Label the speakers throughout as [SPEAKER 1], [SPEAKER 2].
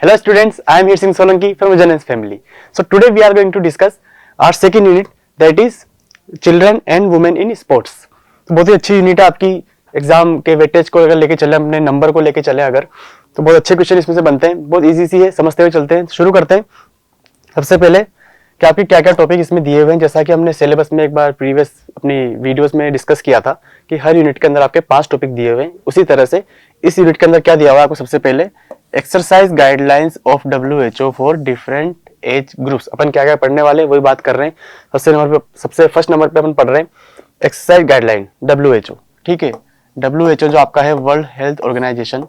[SPEAKER 1] Hello students, I am here Singh Solanki from Vision family. So today we are going to discuss our second unit, that is children and women in sports. तो बहुत ही अच्छी unit है आपकी, exam के weightage को अगर लेके चले, अपने नंबर को लेके चले अगर, तो बहुत अच्छे क्वेश्चन इसमें से बनते हैं। बहुत इजी सी है, समझते हुए चलते हैं, शुरू करते हैं। सबसे पहले कि आपके क्या क्या टॉपिक इसमें दिए हुए हैं, जैसा कि हमने सिलेबस में एक बार प्रीवियस अपनी वीडियोस में डिस्कस किया था कि हर यूनिट के अंदर आपके 5 टॉपिक दिए हुए हैं। उसी तरह से इस यूनिट के अंदर क्या दिया हुआ है आपको, सबसे पहले exercise guidelines of WHO for different age groups. अपन क्या क्या पढ़ने वाले वही बात कर रहे हैं। सबसे फर्स्ट नंबर पे अपन पढ़ रहे हैं एक्सरसाइज गाइडलाइन WHO। ठीक है, WHO जो आपका है वर्ल्ड हेल्थ ऑर्गेनाइजेशन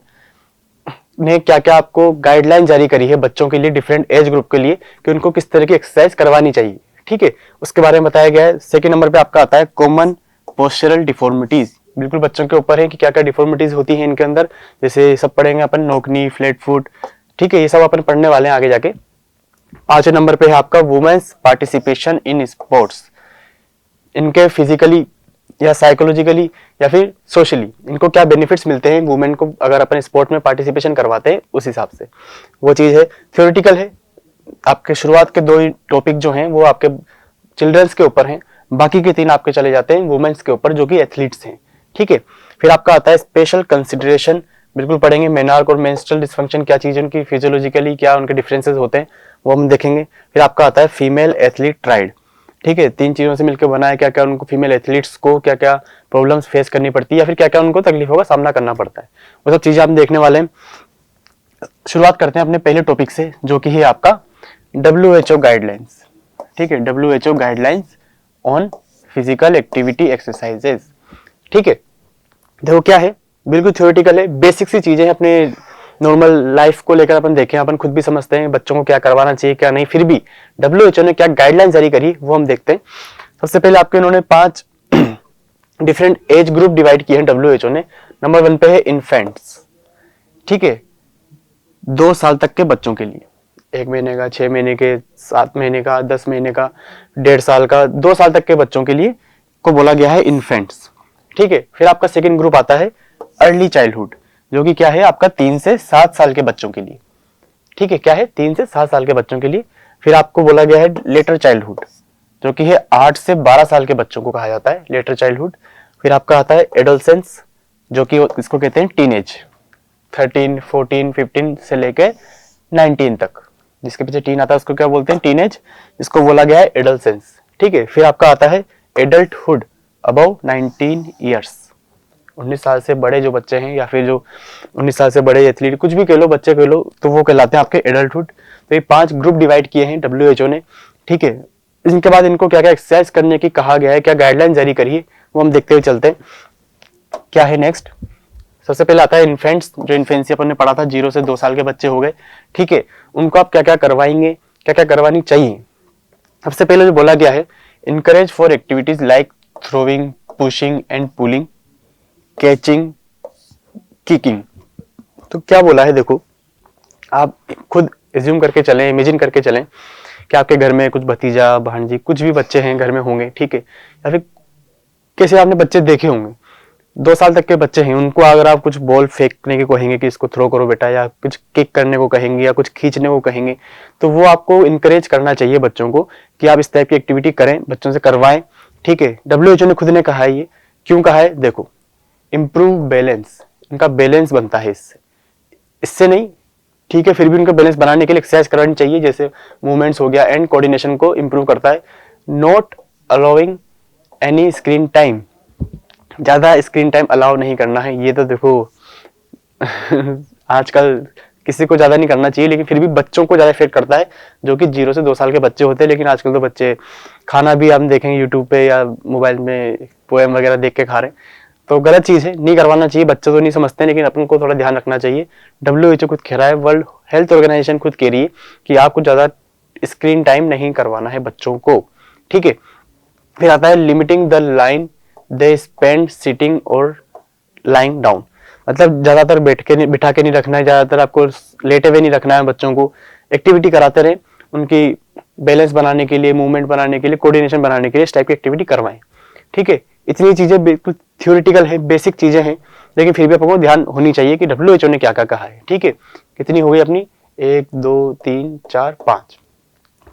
[SPEAKER 1] ने क्या क्या आपको गाइडलाइन जारी करी है बच्चों के लिए, डिफरेंट एज ग्रुप के लिए, कि उनको किस तरह की एक्सरसाइज करवानी चाहिए। ठीक है, उसके बारे में बताया गया है। सेकंड नंबर पे आपका आता है कॉमन पोस्चरल डिफॉर्मिटीज। बिल्कुल बच्चों के ऊपर है कि क्या क्या डिफॉर्मिटीज होती हैं इनके अंदर, जैसे सब पढ़ेंगे अपन, नोकनी, फ्लैट फुट। ठीक है, ये सब अपन पढ़ने वाले हैं आगे जाके। 5वें नंबर पे है आपका वुमेन्स पार्टिसिपेशन इन स्पोर्ट्स। इनके फिजिकली या साइकोलॉजिकली या फिर सोशली इनको क्या बेनिफिट्स मिलते हैं वुमेन को अगर अपन स्पोर्ट में पार्टिसिपेशन करवाते हैं, उस हिसाब से वो चीज है। थ्योरेटिकल है, आपके शुरुआत के 2 टॉपिक जो हैं वो आपके चिल्ड्रंस के ऊपर हैं, बाकी के 3 आपके चले जाते हैं वुमेन्स के ऊपर जो कि एथलीट्स हैं। ठीक है, फिर आपका आता है स्पेशल कंसिडरेशन। बिल्कुल पढ़ेंगे मेनार्क और मेंस्ट्रुअल डिसफंक्शन क्या चीज है, उनकी फिजियोलॉजिकली क्या उनके डिफरेंसेस होते हैं वो हम देखेंगे। फिर आपका आता है फीमेल एथलीट ट्राइड। ठीक है, 3 चीजों से मिलकर बना है, क्या क्या उनको फीमेल एथलीट्स को क्या क्या प्रॉब्लम्स फेस करनी पड़ती है या फिर क्या क्या उनको तकलीफों का सामना करना पड़ता है, वो सब चीजें हम देखने वाले हैं। शुरुआत करते हैं अपने पहले टॉपिक से, जो कि है आपका WHO गाइडलाइंस। ठीक है, WHO guidelines on physical activity exercises. ठीक है, देखो क्या है, बिल्कुल थ्योरेटिकल है, बेसिक सी चीजें हैं, अपने नॉर्मल लाइफ को लेकर अपन देखें, अपन खुद भी समझते हैं बच्चों को क्या करवाना चाहिए क्या नहीं, फिर भी WHO ने क्या गाइडलाइन जारी करी वो हम देखते हैं। सबसे पहले आपके इन्होंने 5 डिफरेंट एज ग्रुप डिवाइड किए हैं WHO ने। नंबर 1 पे है इन्फेंट्स। ठीक है, 2 साल तक के बच्चों के लिए, 1 महीने का, 6 महीने के, 7 महीने का, 10 महीने का, 1.5 साल का, 2 साल तक के बच्चों के लिए को बोला गया है इन्फेंट्स। ठीक है, फिर आपका सेकंड ग्रुप आता है अर्ली चाइल्डहुड, जो कि क्या है आपका 3 से 7 साल के बच्चों के लिए। ठीक है, क्या है 3 से 7 साल के बच्चों के लिए। फिर आपको बोला गया है लेटर चाइल्डहुड, जो कि है 8 से 12 साल के बच्चों को कहा जाता है लेटर चाइल्डहुड। फिर आपका आता है एडोलसेंस, जो कि इसको कहते हैं टीनेज, 13, 14, 15 से लेके 19 तक, जिसके पीछे टीन आता है उसको क्या बोलते हैं, टीनेज, जिसको बोला गया है एडोलसेंस। ठीक है, फिर आपका आता है एडल्टहुड अबव 19 ईयर्स, 19 साल से बड़े जो बच्चे हैं या फिर जो 19 साल से बड़े एथलीट, कुछ भी कह लो, बच्चे कह लो, तो वो कहलाते हैं आपके एडल्टहुड। तो ये 5 ग्रुप डिवाइड किए हैं WHO ने। ठीक है, इनके बाद इनको क्या क्या एक्सरसाइज करने की कहा गया है, क्या गाइडलाइन जारी करी है, वो हम देखते हुए चलते हैं। क्या है नेक्स्ट, सबसे पहले आता है इन्फेंट्स, जो इन्फेंसी अपन ने पढ़ा था, 0 से 2 साल के बच्चे हो गए। ठीक है, उनको आप क्या क्या करवाएंगे, क्या क्या करवानी चाहिए। सबसे पहले जो बोला गया है, encourage for activities like throwing, pushing and pulling, catching, kicking. तो क्या बोला है, देखो आप खुद एज्यूम करके चलें, इमेजिन करके चलें कि आपके घर में कुछ भतीजा, भांजी, कुछ भी बच्चे हैं घर में होंगे। ठीक है, या फिर कैसे आपने बच्चे देखे होंगे, 2 साल तक के बच्चे हैं, उनको अगर आप कुछ बॉल फेंकने के कहेंगे कि इसको थ्रो करो बेटा, या कुछ किक करने को कहेंगे या कुछ खींचने को कहेंगे, तो वो आपको इनकरेज करना चाहिए बच्चों को कि आप इस टाइप की एक्टिविटी करें, बच्चों से करवाएं। ठीक है, WHO ने खुद ने कहा है, ये क्यों कहा है, देखो इम्प्रूव बैलेंस, इनका बैलेंस बनता है इससे नहीं। ठीक है, फिर भी उनका बैलेंस बनाने के लिए एक्सरसाइज करवानी चाहिए, जैसे मूवमेंट्स हो गया एंड कोऑर्डिनेशन को इंप्रूव करता है। Not allowing any screen time, ज्यादा स्क्रीन टाइम अलाउ नहीं करना है। ये तो देखो आजकल किसी को ज्यादा नहीं करना चाहिए, लेकिन फिर भी बच्चों को ज्यादा इफेक्ट करता है, जो कि 0 से 2 साल के बच्चे होते हैं। लेकिन आजकल तो बच्चे खाना भी हम देखेंगे यूट्यूब पे या मोबाइल में पोएम वगैरह देख के खा रहे हैं, तो गलत चीज है, नहीं करवाना चाहिए। बच्चे तो नहीं समझते, लेकिन अपन को थोड़ा ध्यान रखना चाहिए। WHO खुद कह रहा है, वर्ल्ड हेल्थ ऑर्गेनाइजेशन खुद कह रही है कि आपको ज्यादा स्क्रीन टाइम नहीं करवाना है बच्चों को। ठीक है, फिर आता है limiting the line they spend sitting और लाइंग डाउन, मतलब ज्यादातर बिठा के नहीं रखना है, ज्यादातर आपको लेटे हुए नहीं रखना है बच्चों को। एक्टिविटी कराते रहे, उनकी बैलेंस बनाने के लिए, मूवमेंट बनाने के लिए, कोऑर्डिनेशन बनाने के लिए इस टाइप की एक्टिविटी करवाएं। ठीक है, इतनी चीजें बिल्कुल थ्योरेटिकल है, बेसिक चीजें हैं, लेकिन फिर भी आपको ध्यान होनी चाहिए कि WHO ने क्या क्या कहा है। ठीक है, कितनी हो गई अपनी 1 2 3 4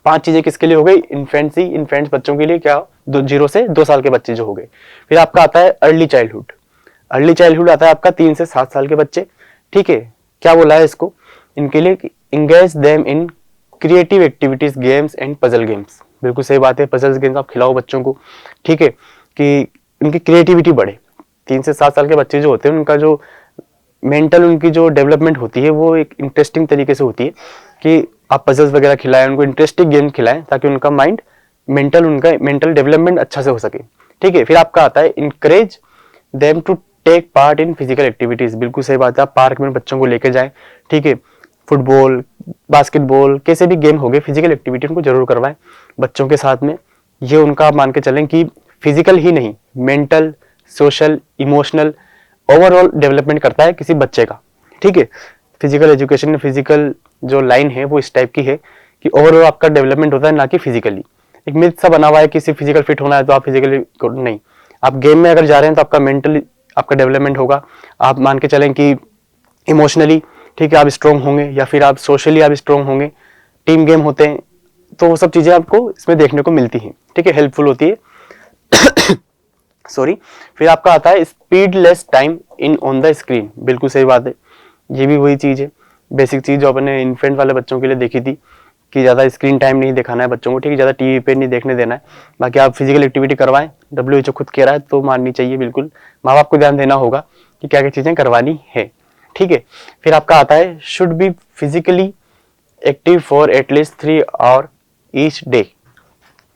[SPEAKER 1] 5 चीजें किसके लिए हो गई? इन्फेंट्स बच्चों के लिए, क्या 0 से 2 साल के बच्चे जो हो गए। फिर आपका आता है अर्ली चाइल्डहुड आता है आपका 3 से 7 साल के बच्चे। ठीक है, क्या बोला है इसको? इनके लिए engage them in creative activities, games and puzzle games. बिल्कुल सही बात है, पजल्स गेम्स आप खिलाओ बच्चों को। ठीक है, कि उनकी क्रिएटिविटी बढ़े। 3 से 7 साल के बच्चे जो होते हैं उनका जो मेंटल उनकी जो डेवलपमेंट होती है वो एक इंटरेस्टिंग तरीके से होती है कि आप पजल्स वगैरह खिलाएं, उनको इंटरेस्टिंग गेम खिलाएं ताकि उनका माइंड उनका मेंटल डेवलपमेंट अच्छा से हो सके। ठीक है, फिर आपका आता है encourage them to take part in physical activities. बिल्कुल सही बात है, आप पार्क में बच्चों को लेके जाएं। ठीक है, फुटबॉल, बास्केटबॉल, कैसे भी गेम हो गए, फिजिकल एक्टिविटी उनको जरूर करवाएं बच्चों के साथ में। ये उनका मान के चलें कि फिजिकल ही नहीं, mental, social, emotional, overall development करता है किसी बच्चे का। ठीक है, फिजिकल एजुकेशन में फिजिकल जो लाइन है वो इस टाइप की है कि ओवरऑल आपका डेवलपमेंट होता है, ना कि फिजिकली। एक मिथ सा बना हुआ है कि सिर्फ फिजिकल फिट होना है तो आप फिजिकली नहीं, आप गेम में अगर जा रहे हैं तो आपका मेंटली आपका डेवलपमेंट होगा। आप मान के चलें कि इमोशनली, ठीक है, आप स्ट्रॉन्ग होंगे, या फिर आप सोशली आप स्ट्रॉन्ग होंगे। टीम गेम होते हैं तो वो सब चीजें आपको इसमें देखने को मिलती हैं। ठीक है, हेल्पफुल होती है। सॉरी। फिर आपका आता है speed less time in on the screen. बिल्कुल सही बात है, ये भी वही चीज है, बेसिक चीज जो अपने इन्फेंट वाले बच्चों के लिए देखी थी कि ज्यादा स्क्रीन टाइम नहीं दिखाना है बच्चों को। ठीक है, ज्यादा टीवी पे नहीं देखने देना है। बाकी आप फिजिकल एक्टिविटी करवाएं, WHO खुद कह रहा है तो माननी चाहिए। बिल्कुल माँ बाप को ध्यान देना होगा कि क्या क्या चीजें करवानी है। ठीक है, फिर आपका आता है should be physically active for at least 3 hour each day.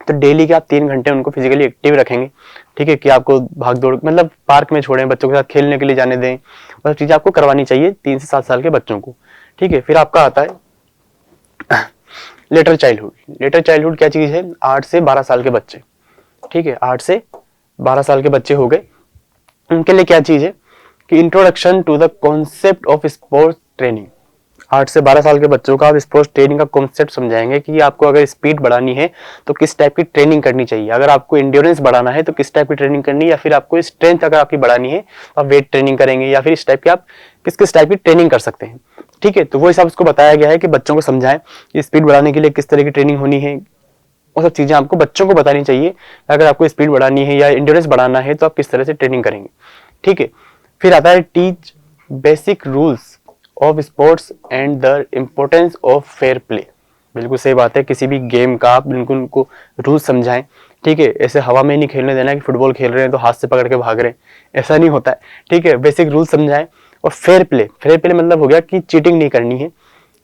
[SPEAKER 1] तो डेली के आप 3 घंटे उनको फिजिकली एक्टिव रखेंगे। ठीक है, कि आपको भाग दौड़ मतलब पार्क में छोड़ें, बच्चों के साथ खेलने के लिए जाने दें, वो चीजें आपको करवानी चाहिए 3 से 7 साल के बच्चों को। ठीक है, फिर आपका आता है लेटर चाइल्डहुड क्या चीज है? 8 से 12 साल के बच्चे। ठीक है, 8 से 12 साल के बच्चे हो गए, उनके लिए क्या चीज है कि introduction to the concept of sports training. 8 से 12 साल के बच्चों का आप स्पोर्ट्स ट्रेनिंग का कॉन्सेप्ट समझाएंगे कि आपको अगर स्पीड बढ़ानी है तो किस टाइप की ट्रेनिंग करनी चाहिए, अगर आपको एंड्योरेंस बढ़ाना है तो किस टाइप की ट्रेनिंग करनी है, या फिर आपको स्ट्रेंथ अगर आपकी बढ़ानी है तो आप वेट ट्रेनिंग करेंगे, या फिर इस टाइप की आप किस किस टाइप की ट्रेनिंग कर सकते हैं। ठीक है, तो वो हिसाब उसको बताया गया है कि बच्चों को समझाएं कि स्पीड बढ़ाने के लिए किस तरह की ट्रेनिंग होनी है। वो सब चीजें आपको बच्चों को बतानी चाहिए। अगर आपको स्पीड बढ़ानी है या एंड्योरेंस बढ़ाना है तो आप किस तरह से ट्रेनिंग करेंगे। ठीक है, फिर आता है teach basic rules of sports and the importance of fair play. बिल्कुल सही बात है, किसी भी गेम का आप बिल्कुल उनको रूल समझाएं। ठीक है, ऐसे हवा में नहीं खेलने देना कि फुटबॉल खेल रहे हैं तो हाथ से पकड़ के भाग रहे हैं, ऐसा नहीं होता है। ठीक है, बेसिक रूल समझाएं। और फेयर प्ले मतलब हो गया कि चीटिंग नहीं करनी है,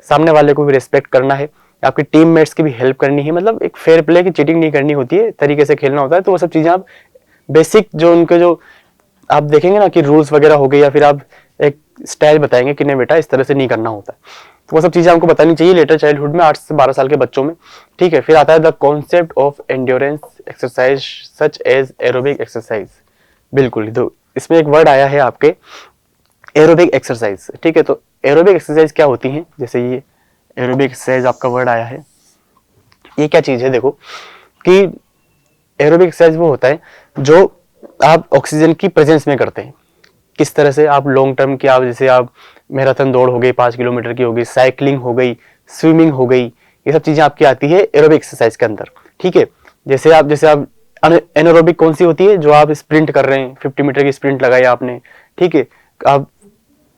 [SPEAKER 1] सामने वाले को भी रिस्पेक्ट करना है, आपके टीममेट्स की भी हेल्प करनी है। मतलब एक फेयर प्ले की चीटिंग नहीं करनी होती है, तरीके से खेलना होता है। तो वो सब चीजें आप बेसिक जो उनके जो आप देखेंगे ना कि रूल्स वगैरह हो गए, या फिर आप एक स्टाइल बताएंगे कि नहीं बेटा इस तरह से नहीं करना होता है, तो वो सब चीजें आपको बतानी चाहिए लेटर चाइल्डहुड में 8 से 12 साल के बच्चों में। ठीक है, फिर आता है the concept of endurance exercise such as aerobic exercise. बिल्कुल, तो इसमें एक वर्ड आया है आपके एरोबिक एक्सरसाइज। ठीक है, तो एरोबिक एक्सरसाइज क्या होती है? जैसे ये एरोबिक एक्सरसाइज आपका वर्ड आया है, ये क्या चीज है? देखो कि एरोबिक एक्सरसाइज वो होता है जो आप ऑक्सीजन की प्रेजेंस में करते हैं। किस तरह से? आप लॉन्ग टर्म की, आप जैसे आप मैराथन दौड़ हो गई, 5 किलोमीटर की हो गई, साइकिलिंग हो गई, स्विमिंग हो गई, ये सब चीजें आपकी आती है एरोबिक एक्सरसाइज के अंदर। ठीक है, जैसे आप एनारोबिक कौन सी होती है? जो आप स्प्रिंट कर रहे हैं, 50 मीटर की स्प्रिंट लगाई आपने। ठीक है, आप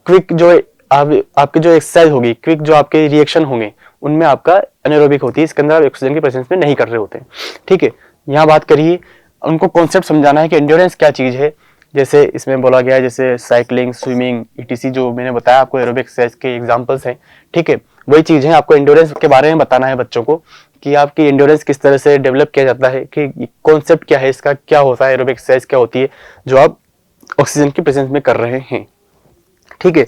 [SPEAKER 1] क्विक जो आपकी जो एक्सरसाइज होगी, क्विक जो आपके रिएक्शन होंगे, उनमें आपका एनारोबिक होती है। इसके अंदर आप ऑक्सीजन की प्रेजेंस में नहीं कर रहे होते हैं। ठीक है, यहाँ बात करिए, उनको कॉन्सेप्ट समझाना है कि एंड्योरेंस क्या चीज है। जैसे इसमें बोला गया है, जैसे साइकिलिंग, स्विमिंग, ईटीसी, जो मैंने बताया आपको एरोबिक एक्सरसाइज के एग्जांपल्स हैं। ठीक है, वही चीज है, आपको एंड्योरेंस के बारे में बताना है बच्चों को कि आपकी एंड्योरेंस किस तरह से डेवलप किया जाता है, कि कॉन्सेप्ट क्या है इसका, क्या होता है एरोबिक एक्सरसाइज क्या होती है जो आप ऑक्सीजन की प्रेजेंस में कर रहे हैं। ठीक है,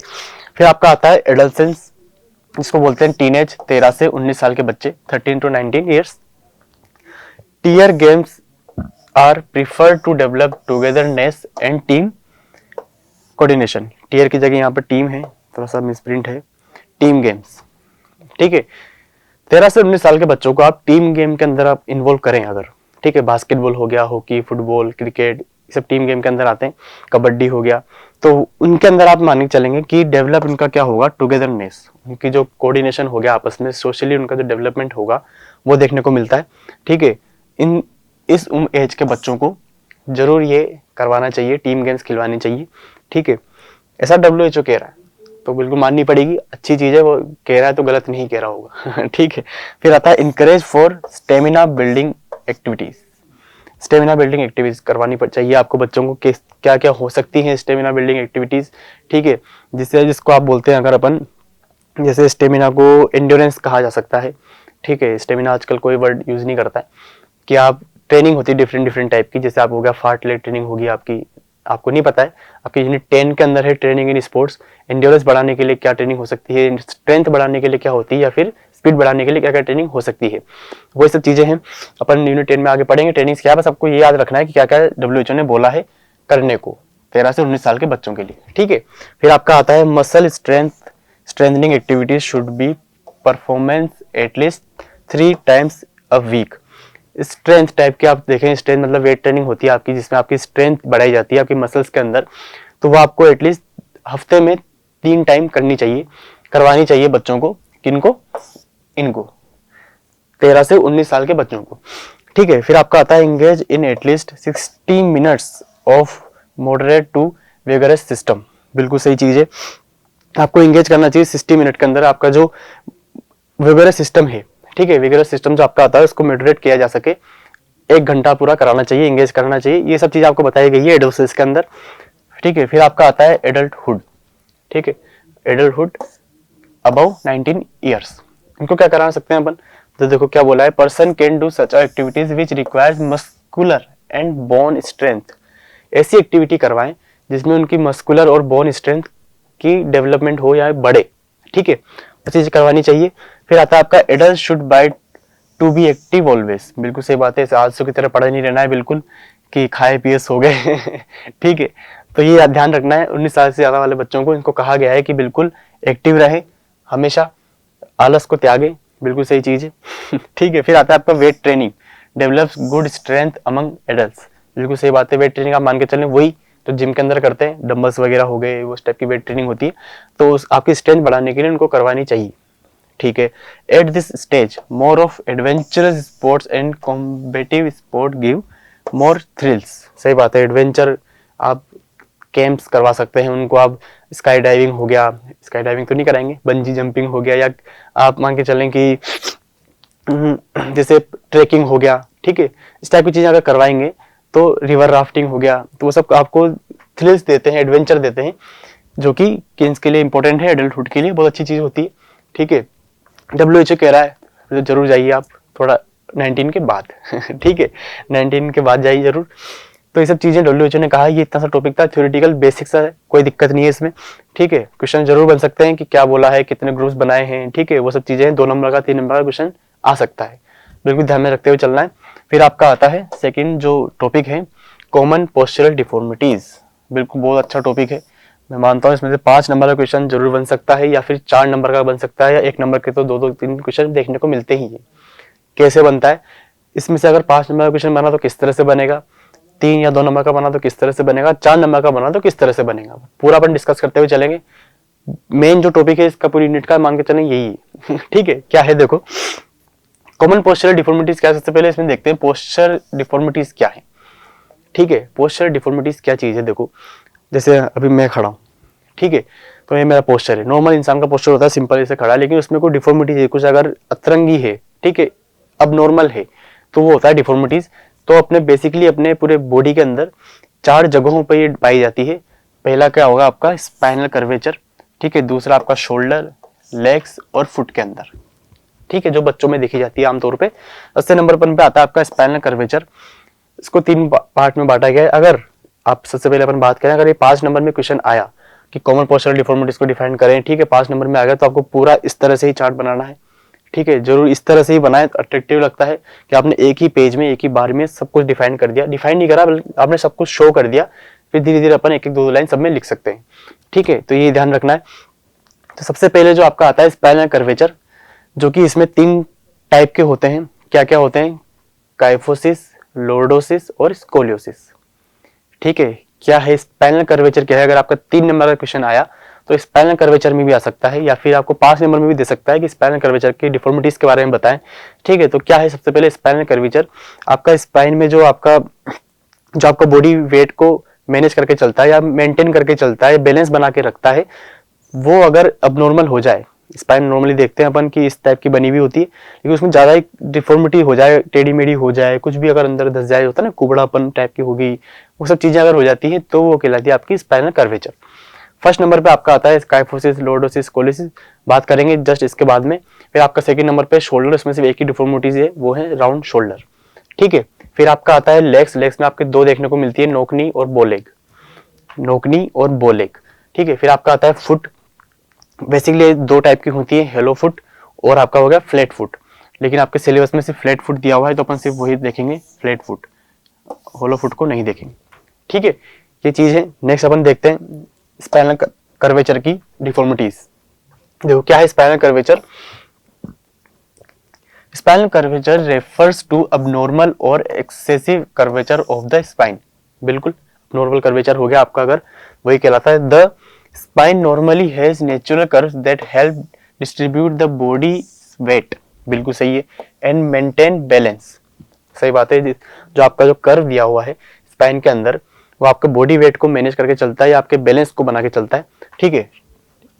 [SPEAKER 1] फिर आपका आता है एडल्सेंस, जिसको बोलते हैं टीनेज, 13 से 19 साल के बच्चे, 13 to 19 years. Tier games are preferred to develop togetherness and team coordination. Tier की जगह यहाँ पर टीम है, थोड़ा सा मिसप्रिंट है, टीम गेम्स। ठीक है, 13 से 19 साल के बच्चों को आप टीम गेम के अंदर आप इन्वॉल्व करें अगर। ठीक है, बास्केटबॉल हो गया, हॉकी, फुटबॉल, क्रिकेट, ये सब टीम गेम के अंदर आते हैं, कबड्डी हो गया, तो उनके अंदर आप मान के चलेंगे कि डेवलप उनका क्या होगा, टुगेदरनेस, उनकी जो कोऑर्डिनेशन हो गया आपस में, सोशली उनका जो डेवलपमेंट होगा वो देखने को मिलता है। ठीक है, इस एज के बच्चों को जरूर ये करवाना चाहिए, टीम गेम्स खिलवानी चाहिए। ठीक है, ऐसा WHO कह रहा है तो बिल्कुल माननी पड़ेगी, अच्छी चीज है, वो कह रहा है तो गलत नहीं कह रहा होगा। ठीक है, फिर आता है encourage for stamina building activities. Stamina building activities करवानी चाहिए आपको बच्चों को, क्या क्या हो सकती हैं स्टेमिना बिल्डिंग एक्टिविटीज। ठीक है, जिसको आप बोलते हैं अगर अपन, जैसे स्टेमिना को एंड्योरेंस कहा जा सकता है। ठीक है, स्टेमिना आजकल कोई वर्ड यूज नहीं करता है, कि आप ट्रेनिंग होती है डिफरेंट डिफरेंट टाइप की, जैसे आप हो गया फार्टलेट ट्रेनिंग होगी आपकी, आपको नहीं पता है, आपकी यूनिट 10 के अंदर है ट्रेनिंग इन स्पोर्ट्स, एंड्योरेंस बढ़ाने के लिए क्या ट्रेनिंग हो सकती है, स्ट्रेंथ बढ़ाने के लिए क्या होती है, या फिर स्पीड बढ़ाने के लिए क्या क्या ट्रेनिंग हो सकती है, वो सब चीजें हैं अपन यूनिट 10 में आगे पढ़ेंगे। ट्रेनिंग क्या है, बस आपको ये याद रखना है कि क्या क्या WHO ने बोला है करने को 13 से 19 साल के बच्चों के लिए। ठीक है, फिर आपका आता है muscle strengthening activities should be performance at least 3 times a week. Strength type के आप देखें, स्ट्रेंथ मतलब वेट ट्रेनिंग होती है आपकी, जिसमें आपकी स्ट्रेंथ बढ़ाई जाती है आपकी मसल्स के अंदर, तो वो आपको एटलीस्ट हफ्ते में 3 टाइम करवानी चाहिए बच्चों को। किनको? इनको 13 से 19 साल के बच्चों को। ठीक है, फिर आपका आता है engage in at least 60 minutes of moderate to vigorous system. बिल्कुल सही चीज है, आपको एंगेज करना चाहिए 60 मिनट के अंदर आपका जो विगरस सिस्टम है। ठीक है, विगरस सिस्टम जो आपका आता है उसको मॉडरेट किया जा सके, 1 घंटा पूरा कराना चाहिए, एंगेज करना चाहिए। ये सब चीज आपको बताई गई है एडोसिस के अंदर। ठीक है, फिर आपका आता है एडल्टहुड। ठीक है, एडल्टहुड अबव 19 ईयर्स, इनको क्या करा सकते हैं अपन, तो देखो क्या बोला है, person can do such activities which requires muscular and bone strength. ऐसी एक्टिविटी करवाएं जिसमें उनकी मस्कुलर और बोन स्ट्रेंथ की डेवलपमेंट हो या बढ़े। ठीक है, वो चीज करवानी चाहिए। फिर आता है आपका adult should by to be active always. बिल्कुल सही बात है, आलसू की तरह पड़े नहीं रहना है बिल्कुल कि खाए पिए सो गए। ठीक है, तो ये ध्यान रखना है 19 साल से ज्यादा वाले बच्चों को, इनको कहा गया है कि बिल्कुल एक्टिव रहे, हमेशा आलस को त्यागे। बिल्कुल सही चीज है। ठीक है, फिर आता है आपका weight training develops good strength among adults. बिल्कुल सही बात है, वेट ट्रेनिंग आप मान के चलें वही तो जिम के अंदर करते हैं, डंबल्स वगैरह हो गए, वो टाइप की वेट ट्रेनिंग होती है, तो आपकी स्ट्रेंथ बढ़ाने के लिए उनको करवानी चाहिए। ठीक है, at this stage more of adventurous sports and competitive sport give more thrills. सही बात है, एडवेंचर आप कैंप्स करवा सकते हैं उनको, आप स्काई डाइविंग हो गया, स्काई डाइविंग तो नहीं कराएंगे, बंजी जंपिंग हो गया, या आप मान के चलें कि जैसे ट्रेकिंग हो गया। ठीक है, इस टाइप की चीजें अगर करवाएंगे तो रिवर राफ्टिंग हो गया, तो वो सब आपको थ्रिल्स देते हैं, एडवेंचर देते हैं, जो कि किड्स के लिए इंपॉर्टेंट है, एडल्टहुड के लिए बहुत अच्छी चीज होती है। ठीक है, WHO कह रहा है तो जरूर जाइए आप, थोड़ा 19 के बाद। ठीक है, 19 के बाद जाइए जरूर। तो ये सब चीजें WHO ने कहा, ये इतना सा टॉपिक था, थ्योरेटिकल बेसिक्स है, कोई दिक्कत नहीं है इसमें। ठीक है, क्वेश्चन जरूर बन सकते हैं कि क्या बोला है, कितने ग्रुप्स बनाए हैं। ठीक है, वो सब चीजें 2 नंबर का 3 नंबर का क्वेश्चन आ सकता है, बिल्कुल ध्यान में रखते हुए चलना है। फिर आपका आता है सेकंड जो टॉपिक है, कॉमन पोस्चरल डिफॉर्मिटीज। बिल्कुल बहुत अच्छा टॉपिक है, मैं मानता हूँ इसमें से 5 नंबर का क्वेश्चन जरूर बन सकता है, या फिर 4 नंबर का बन सकता है, या 1 नंबर के तो 2-2-3 क्वेश्चन देखने को मिलते ही है। कैसे बनता है, इसमें से अगर 5 नंबर का क्वेश्चन बना तो किस तरह से बनेगा, 3 या 2 नंबर का बना तो किस तरह से बनेगा, 4 नंबर का बना तो किस तरह से बनेगा, पूरा अपन डिस्कस करते हुए चलेंगे। मेन जो टॉपिक है इसका पूरी यूनिट का मान के चलें यही है। ठीक है, क्या है देखो, कॉमन पोस्चरल डिफॉर्मिटीज क्या है, सबसे पहले इसमें देखते हैं पोस्चर डिफॉर्मिटीज क्या है। ठीक है, पोस्चर डिफॉर्मिटीज क्या चीज है, देखो जैसे अभी मैं खड़ा हूँ, ठीक है, तो ये मेरा पोस्चर है, नॉर्मल इंसान का पोस्चर होता है सिंपल ऐसे खड़ा, लेकिन उसमें कोई डिफॉर्मिटीज है, कुछ अगर अतरंगी है, ठीक है, अब नॉर्मल है, तो वो होता है डिफॉर्मिटीज। तो अपने बेसिकली अपने पूरे बॉडी के अंदर 4 जगहों पर ये पाई जाती है। पहला क्या होगा आपका स्पाइनल कर्वेचर, ठीक है, दूसरा आपका शोल्डर, लेग्स और फुट के अंदर, ठीक है, जो बच्चों में देखी जाती है आमतौर पे। 80 नंबर पे आता है आपका स्पाइनल कर्वेचर। इसको 3 पार्ट में बांटा गया है। अगर आप सबसे पहले अपन बात करें, अगर ये 5 नंबर में क्वेश्चन आया कि कॉमन पोस्चरल डिफॉर्मिटीज को डिफाइन करें, ठीक है, 5 नंबर में आ गया, तो आपको पूरा इस तरह से ही चार्ट बनाना है। ठीक है, जरूर इस तरह से ही बनाए, अट्रैक्टिव लगता है कि आपने एक ही पेज में एक ही बार में सब कुछ डिफाइन कर दिया। डिफाइन नहीं करा, आपने सब कुछ शो कर दिया, फिर धीरे धीरे अपन एक एक 2 लाइन सब में लिख सकते हैं। ठीक है, तो ये ध्यान रखना है। तो सबसे पहले जो आपका आता है स्पाइनल कर्वेचर, जो कि इसमें 3 टाइप के होते हैं। क्या क्या होते हैं? काइफोसिस, लॉर्डोसिस और स्कोलियोसिस। ठीक है। क्या है स्पाइनल कर्वेचर, क्या है? अगर आपका 3 नंबर का क्वेश्चन आया तो स्पाइनल कर्वेचर में भी आ सकता है, या फिर आपको 5 नंबर में भी दे सकता है कि स्पाइनल कर्वेचर की डिफॉर्मिटीज के बारे में बताएं। ठीक है, तो क्या है सबसे पहले स्पाइनल कर्वेचर, आपका स्पाइन में जो आपका बॉडी वेट को मैनेज करके चलता है या मेंटेन करके चलता है, बैलेंस बना के रखता है, वो अगर अबनॉर्मल हो जाए, स्पाइन नॉर्मली देखते हैं अपन कि इस टाइप की बनी हुई होती है, लेकिन उसमें ज्यादा एक डिफॉर्मिटी हो जाए, टेढ़ी मेढ़ी हो जाए, कुछ भी अगर अंदर धस जाए, होता है ना कुबड़ापन टाइप की होगी, वो सब चीजें अगर हो जाती है तो वो कहलाती है आपकी स्पाइनल कर्वेचर। फर्स्ट नंबर पे आपका आता है काइफोसिस, लॉर्डोसिस, कोलिसिस, बात करेंगे जस्ट इसके बाद में। फिर आपका सेकंड नंबर पे शोल्डर, इसमें सिर्फ एक ही डिफॉर्मिटीज है, वो है राउंड शोल्डर। ठीक है, फिर आपका आता है लेग्स, लेग्स में आपके दो देखने को मिलती है, नोकनी और बोलेग, नोकनी और बोलेग। ठीक है, फिर आपका आता है फुट, बेसिकली दो टाइप की होती है, हेलो फुट और आपका हो गया फ्लैट फुट, लेकिन आपके सिलेबस में सिर्फ फ्लैट फुट दिया हुआ है तो अपन सिर्फ वही देखेंगे, फ्लैट फुट, होलो फुट को नहीं देखेंगे। ठीक है, ये चीज है। नेक्स्ट अपन देखते हैं स्पाइनल कर्वेचर की डिफॉर्मिटीज। देखो क्या है spinal curvature. Spinal curvature refers to abnormal और excessive curvature of the spine. बिल्कुल नॉर्मल कर्वेचर हो गया आपका, अगर वही कहलाता है। The spine normally has natural curves that help distribute the body weight, बिल्कुल सही है, एंड मेंटेन बैलेंस, सही बात है। जो आपका जो कर्व दिया हुआ है स्पाइन के अंदर, वो आपके बॉडी वेट को मैनेज करके चलता है या आपके बैलेंस को बना के चलता है। ठीक है,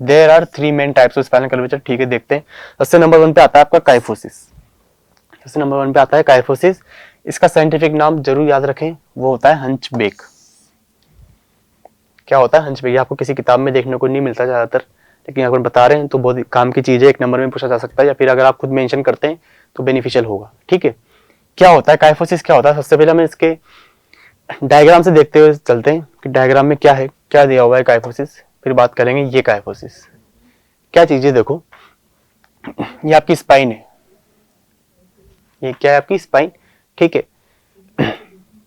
[SPEAKER 1] there are 3 main types of spinal curvature. ठीक है, देखते हैं। सबसे नंबर 1 पे आता है आपका काइफोसिस। सबसे नंबर 1 पे आता है काइफोसिस। इसका साइंटिफिक नाम जरूर याद रखें, वो होता है हंचबैक। क्या होता है हंचबैक? आपको किसी किताब में देखने को नहीं मिलता ज्यादातर, लेकिन अगर बता रहे हैं तो बहुत काम की चीज है, 1 नंबर में पूछा जा सकता है, या फिर अगर आप खुद मेंशन करते हैं तो बेनिफिशियल होगा। ठीक है, क्या होता है काइफोसिस, क्या होता है? सबसे पहले हमें इसके डायग्राम से देखते हुए चलते हैं कि डायग्राम में क्या है, क्या दिया हुआ है काइफोसिस, फिर बात करेंगे ये काइफोसिस क्या चीज है। देखो ये आपकी स्पाइन है, ये क्या है आपकी स्पाइन। ठीक है,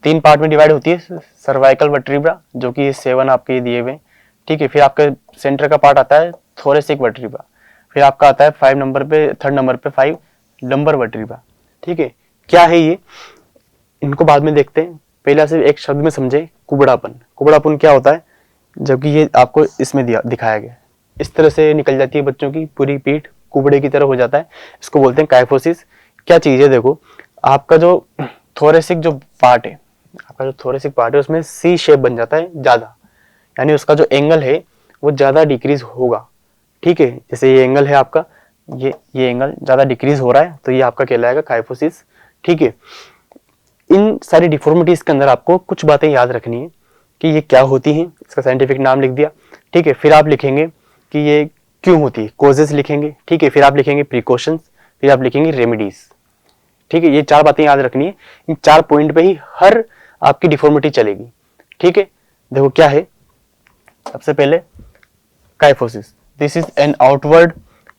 [SPEAKER 1] 3 पार्ट में डिवाइड होती है, सर्वाइकल वर्टिब्रा जो कि 7 आपके दिए हुए। ठीक है, फिर आपका सेंटर का पार्ट आता है थोरेसिक वर्टिब्रा, फिर आपका आता है 5 नंबर पे, 3rd नंबर पे 5 लंबर वर्टिब्रा। ठीक है, क्या है ये, इनको बाद में देखते हैं, पहले सिर्फ एक शब्द में समझे, कुबड़ापन। कुबड़ापन क्या होता है, जबकि ये आपको इसमें दिखाया गया, इस तरह से निकल जाती है बच्चों की पूरी पीठ, कुबड़े की तरह हो जाता है, इसको बोलते हैं काइफोसिस। क्या चीज है, देखो आपका जो थोरेसिक जो पार्ट है, आपका जो थोरेसिक पार्ट है उसमें सी शेप बन जाता है ज्यादा, यानी उसका जो एंगल है वो ज्यादा डिक्रीज होगा। ठीक है, जैसे ये एंगल है आपका, ये एंगल ज्यादा डिक्रीज हो रहा है, तो ये आपका कहलाएगा काइफोसिस। ठीक है, इन सारी डिफॉर्मिटीज के अंदर आपको कुछ बातें याद रखनी है कि ये क्या होती हैं, इसका साइंटिफिक नाम लिख दिया। ठीक है, फिर आप लिखेंगे कि ये क्यों होती है, कॉजेस लिखेंगे। ठीक है, फिर आप लिखेंगे प्रिकॉशंस, फिर आप लिखेंगे रेमेडीज। ठीक है, ये 4 बातें याद रखनी है, इन 4 पॉइंट पे ही हर आपकी डिफॉर्मिटी चलेगी। ठीक है, देखो क्या है, सबसे पहले kyphosis, this is an outward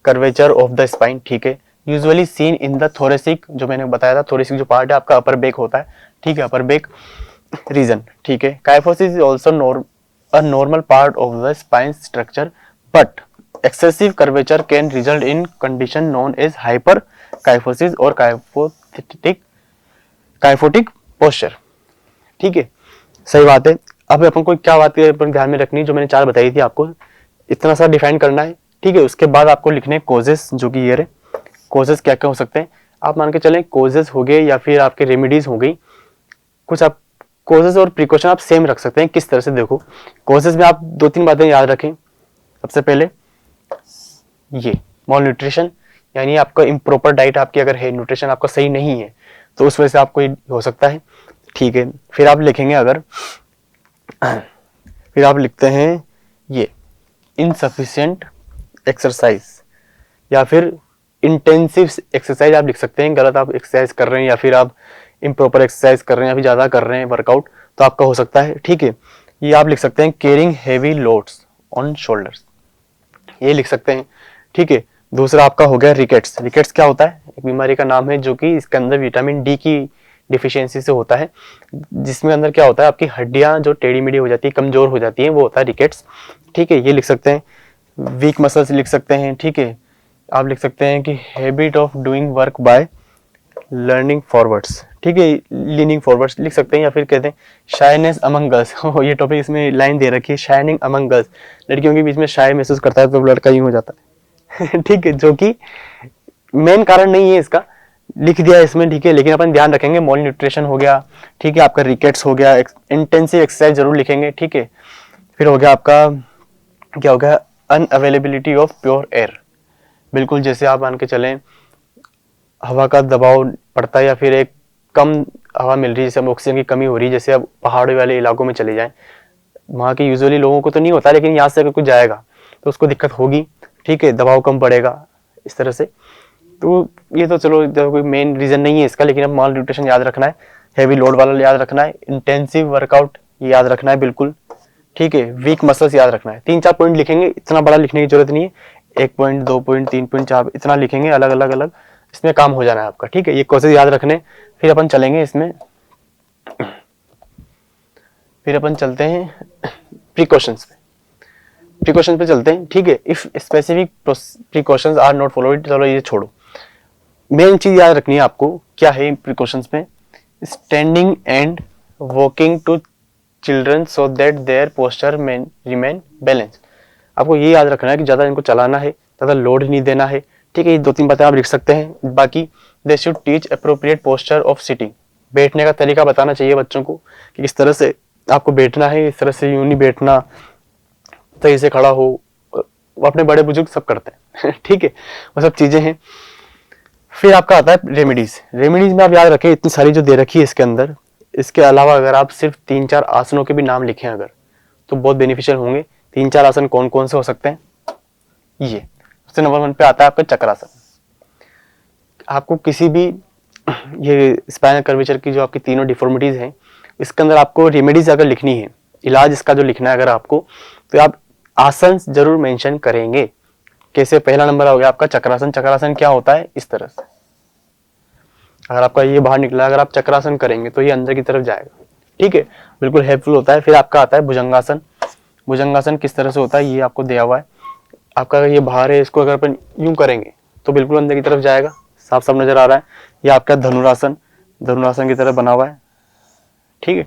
[SPEAKER 1] curvature of the spine. ठीक है, usually seen in the thoracic, जो मैंने बताया था, थोरेसिक जो पार्ट है आपका अपर बैक होता है। ठीक है, अपर बैक रीजन। ठीक है, kyphosis is also a normal part of the spine structure, but excessive curvature can result in condition known as hyperkyphosis or kyphotic posture। ठीक है, सही बात है। अब अपन को क्या बात अपन ध्यान में रखनी है, जो मैंने 4 बताई थी आपको, इतना सा डिफाइन करना है। ठीक है, उसके बाद आपको लिखने कॉजेस, जो कि ये कॉजेस क्या क्या हो सकते हैं, आप मान के चलें कॉजेस हो गए या फिर आपके रेमेडीज हो गई। कुछ आप कॉजेस और प्रिकॉशन आप सेम रख सकते हैं, किस तरह से, देखो कॉजेस में आप 2-3 बातें याद रखें। सबसे पहले ये मॉल न्यूट्रिशन, यानी आपका इम्प्रॉपर डाइट आपकी अगर है, न्यूट्रिशन आपका सही नहीं है, तो उस वजह से आपको हो सकता है। ठीक है, फिर आप लिखेंगे अगर फिर आप लिखते हैं ये इनसफिशिएंट एक्सरसाइज या फिर इंटेंसिव एक्सरसाइज आप लिख सकते हैं। गलत आप एक्सरसाइज कर रहे हैं या फिर आप इम्प्रॉपर एक्सरसाइज कर रहे हैं या फिर ज्यादा कर रहे हैं वर्कआउट, तो आपका हो सकता है। ठीक है, ये आप लिख सकते हैं carrying heavy loads on shoulders, ये लिख सकते हैं। ठीक है, दूसरा आपका हो गया रिकेट्स। रिकेट्स क्या होता है, एक बीमारी का नाम है जो कि इसके अंदर विटामिन डी की डिफिशियंसी से होता है, जिसमें अंदर क्या होता है, आपकी हड्डियां जो टेढ़ी मेढ़ी हो जाती है, कमजोर हो जाती है, वो होता है रिकेट्स। ठीक है, ये लिख सकते हैं। वीक मसल्स लिख सकते हैं। ठीक है, आप लिख सकते हैं कि habit of doing work by learning forwards. ठीक है, लीनिंग फॉरवर्ड लिख सकते हैं, या फिर कहते हैं शाइनेस अमंग गर्ल्स। ये टॉपिक इसमें लाइन दे रखी है, शाइनिंग अमंग गर्ल्स, लड़कियों के बीच में शाय महसूस करता है तो लड़का यूं हो जाता है। ठीक है, जो कि मेन कारण नहीं है इसका, लिख दिया इसमें, ठीक है, लेकिन अपन ध्यान रखेंगे मॉल न्यूट्रिशन हो गया, ठीक है, आपका रिकेट्स हो गया, इंटेंसिव एक्सरसाइज जरूर लिखेंगे, ठीक है। फिर हो गया आपका क्या हो गया, अनअवेलेबिलिटी ऑफ प्योर एयर, बिल्कुल जैसे आप मान के चलें हवा का दबाव पड़ता है या फिर एक कम हवा मिल रही है, जैसे ऑक्सीजन की कमी हो रही है, जैसे अब पहाड़ी वाले इलाकों में चले जाएं, वहाँ के यूजुअली लोगों को तो नहीं होता, लेकिन यहाँ से अगर कुछ जाएगा तो उसको दिक्कत होगी, ठीक है, दबाव कम पड़ेगा इस तरह से। तो ये तो चलो कोई मेन रीजन नहीं है इसका, लेकिन अब माल न्यूट्रिशन याद रखना है, हैवी लोड वाला याद रखना है, इंटेंसिव वर्कआउट याद रखना है बिल्कुल, ठीक है, वीक मसल्स याद रखना है। 3-4 पॉइंट लिखेंगे, इतना बड़ा लिखने की जरूरत नहीं है, 1 पॉइंट 2 पॉइंट 3 पॉइंट 4 इतना लिखेंगे, अलग अलग अलग इसमें काम हो जाना है आपका, ठीक है। ये कोर्सेज याद रखने, फिर अपन चलेंगे इसमें, फिर अपन चलते हैं प्रिकॉशंस पे, प्रिकॉशंस पे चलते हैं, ठीक है। If specific precautions are not followed, चलो ये छोड़ो, मेन चीज याद रखनी है आपको, क्या है प्रिकॉशंस में, standing and walking to children so that their posture remain balance. आपको ये याद रखना है कि ज्यादा इनको चलाना है, ज्यादा लोड नहीं देना है, ठीक है। ये 2-3 बातें आप लिख सकते हैं। बाकी they should teach appropriate posture of sitting, बैठने का तरीका बताना चाहिए बच्चों को कि किस तरह से आपको बैठना है, इस तरह से यूं नहीं बैठना, सही से खड़ा हो, वो अपने बड़े बुजुर्ग सब करते हैं। ठीक है, वो सब चीजें हैं। फिर आपका आता है रेमेडीज। रेमेडीज में आप याद रखें इतनी सारी जो दे रखी है इसके अंदर, इसके अलावा अगर आप सिर्फ 3-4 आसनों के भी नाम लिखें अगर, तो बहुत बेनिफिशियल होंगे। 3-4 आसन कौन कौन से हो सकते हैं, ये सबसे नंबर 1 पे आता है आपका चक्रासन। आपको किसी भी ये स्पाइनल कर्वेचर की जो आपकी तीनों डिफॉर्मिटीज हैं, इसके अंदर आपको रेमेडीज अगर लिखनी है, इलाज इसका जो लिखना है अगर आपको, तो आप आसन जरूर मेंशन करेंगे। कैसे, पहला नंबर हो गया आपका चक्रासन। चक्रासन क्या होता है, इस तरह से अगर आपका ये बाहर निकला, अगर आप चक्रासन करेंगे तो ये अंदर की तरफ जाएगा, ठीक है, बिल्कुल हेल्पफुल होता है। फिर आपका आता है भुजंगासन। भुजंगासन किस तरह से होता है, ये आपको दिया हुआ है। आपका अगर ये बाहर है, इसको अगर अपन यूं करेंगे तो बिल्कुल अंदर की तरफ जाएगा, साफ साफ नजर आ रहा है। ये आपका धनुरासन, धनुरासन की तरह बना हुआ है, ठीक है,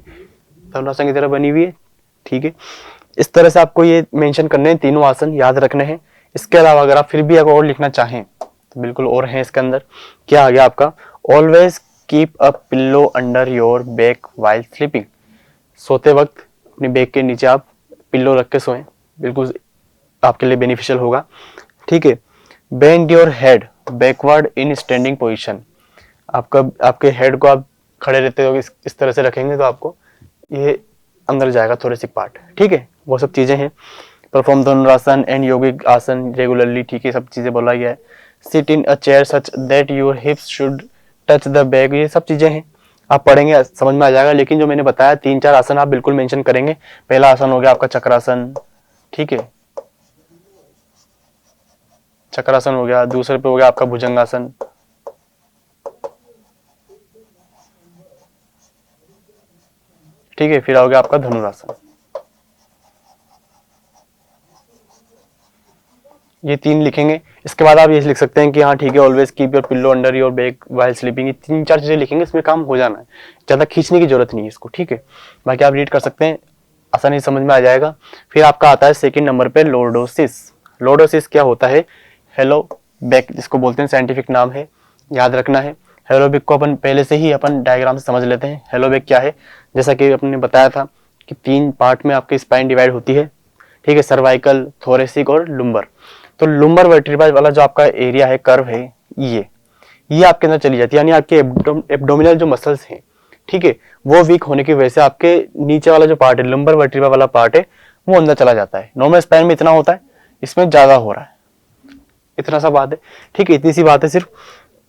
[SPEAKER 1] धनुरासन की तरह बनी हुई है, ठीक है। इस तरह से आपको ये मेंशन करने हैं, तीनों आसन याद रखने हैं। इसके अलावा अगर आप फिर भी अगर और लिखना चाहें तो बिल्कुल और है इसके अंदर। क्या आ गया आपका, always keep a pillow under your back while sleeping. सोते वक्त अपनी बैक के नीचे आप पिल्लो रख के सोएं, बिल्कुल आपके लिए बेनिफिशियल होगा, ठीक है। Bend your head backward in standing position. आपके हेड को आप खड़े रहते हो इस तरह से रखेंगे तो आपको ये अंदर जाएगा थोड़े से पार्ट, ठीक है, वो सब चीजें हैं। परफॉर्म धनुरासन एंड योगिक आसन रेगुलरली, ठीक है, सब चीजें बोला गया है। Sit in a chair such that your hips should touch the back, ये सब चीजें हैं, आप पढ़ेंगे समझ में आ जाएगा। लेकिन जो मैंने बताया 3-4 आसन आप बिल्कुल मेंशन करेंगे। पहला आसन हो गया आपका चक्रासन, ठीक है, चक्रासन हो गया। दूसरे पे हो गया आपका भुजंगासन, ठीक है, फिर हो गया आपका धनुरासन। ये 3 लिखेंगे। इसके बाद आप ये लिख सकते हैं कि हाँ ठीक है, always keep your pillow under your back while sleeping. ये 3-4 चीजें लिखेंगे, इसमें काम हो जाना है, ज्यादा खींचने की जरूरत नहीं है इसको, ठीक है। बाकी आप रीड कर सकते हैं, आसानी समझ में आ जाएगा। फिर आपका आता है सेकंड नंबर पे लॉर्डोसिस। लॉर्डोसिस क्या होता है, हेलो बैक जिसको बोलते हैं, साइंटिफिक नाम है, याद रखना है। हेलोबैक को अपन पहले से ही अपन डायग्राम से समझ लेते हैं। हेलोबैक क्या है, जैसा कि अपने बताया था कि 3 पार्ट में आपकी स्पाइन डिवाइड होती है, ठीक है, सर्वाइकल, थोरेसिक और लुम्बर। तो लुम्बर वर्टिब्रा वाला जो आपका एरिया है, कर्व है, ये आपके अंदर चली जाती है, यानी आपके एब्डोमिनल जो मसल्स हैं, ठीक है, वो वीक होने की वजह से आपके नीचे वाला जो पार्ट है, लुम्बर वर्टिब्रा वाला पार्ट है, वो अंदर चला जाता है। नॉर्मल स्पाइन में इतना होता है, इसमें ज्यादा हो रहा है, इतना सा बात है, ठीक है, इतनी सी बात है सिर्फ।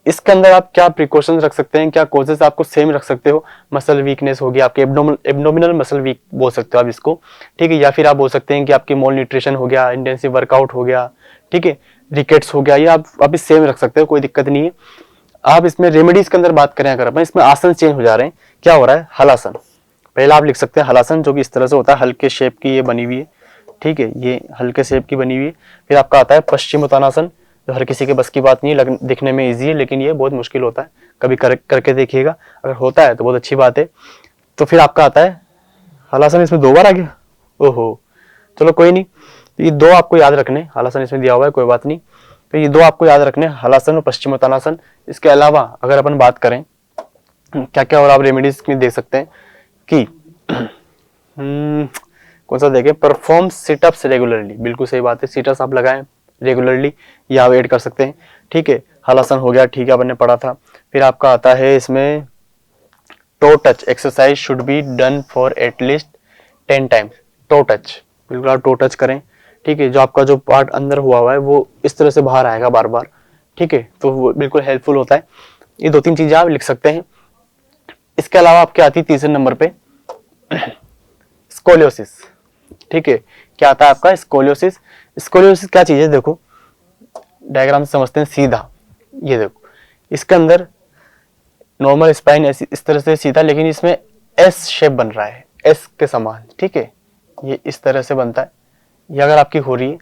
[SPEAKER 1] इसके अंदर आप क्या प्रिकॉशंस रख सकते हैं, क्या कोजेस आपको सेम रख सकते हो। मसल वीकनेस होगी आपके, एब्डोमिनल मसल वीक बोल सकते हो आप इसको, ठीक है, या फिर आप बोल सकते हैं कि आपकी मोल न्यूट्रिशन हो गया, इंटेंसिव वर्कआउट हो गया, ठीक है, रिकेट्स हो गया, ये आप इस सेम रख सकते हो, कोई दिक्कत नहीं है। आप इसमें रेमेडीज के अंदर बात करें अगर अपन, इसमें आसन चेंज हो जा रहे हैं। क्या हो रहा है, हलासन। पहला आप लिख सकते हैं हलासन, जो कि इस तरह से होता है, हल्के शेप की ये बनी हुई है, ठीक है, ये हल्के शेप की बनी हुई है। फिर आपका आता है पश्चिमोत्तानासन, जो हर किसी के बस की बात नहीं है, दिखने में ईजी है लेकिन ये बहुत मुश्किल होता है। कभी करके देखिएगा, अगर होता है तो बहुत अच्छी बात है। तो फिर आपका आता है हलासन, इसमें 2 बार आ गया, ओहो चलो कोई नहीं। तो ये 2 आपको याद रखने, हलासन इसमें दिया हुआ है कोई बात नहीं। तो ये 2 आपको याद रखने, हलासन और पश्चिमोत्तानासन। इसके अलावा अगर अपन बात करें क्या क्या और आप रेमेडीज में दे सकते हैं कि कौन सा देखें, परफॉर्म सिटअप्स रेगुलरली, बिल्कुल सही बात है, सिटअप्स आप लगाएं रेगुलरली, ये आप ऐड कर सकते हैं। ठीक है, हलासन हो गया, ठीक है अपन ने पढ़ा था। फिर आपका आता है इसमें to touch exercise should be done for at least 10 times. To touch, बिल्कुल आप टो टच करें। ठीक है, जो आपका जो पार्ट अंदर हुआ है वो इस तरह से बाहर आएगा बार बार। ठीक है, तो वो बिल्कुल हेल्पफुल होता है। ये 2-3 चीजें आप लिख सकते हैं। इसके अलावा आपके आती है तीसरे नंबर पे स्कोलियोसिस। ठीक है, क्या आता है आपका स्कोलियोसिस। स्कोलियोसिस क्या चीज है, देखो डायग्राम से समझते हैं सीधा। ये देखो इसके अंदर नॉर्मल स्पाइन इस तरह से सीधा, लेकिन इसमें एस शेप बन रहा है, एस के समान। ठीक है, ये इस तरह से बनता है। ये अगर आपकी हो रही है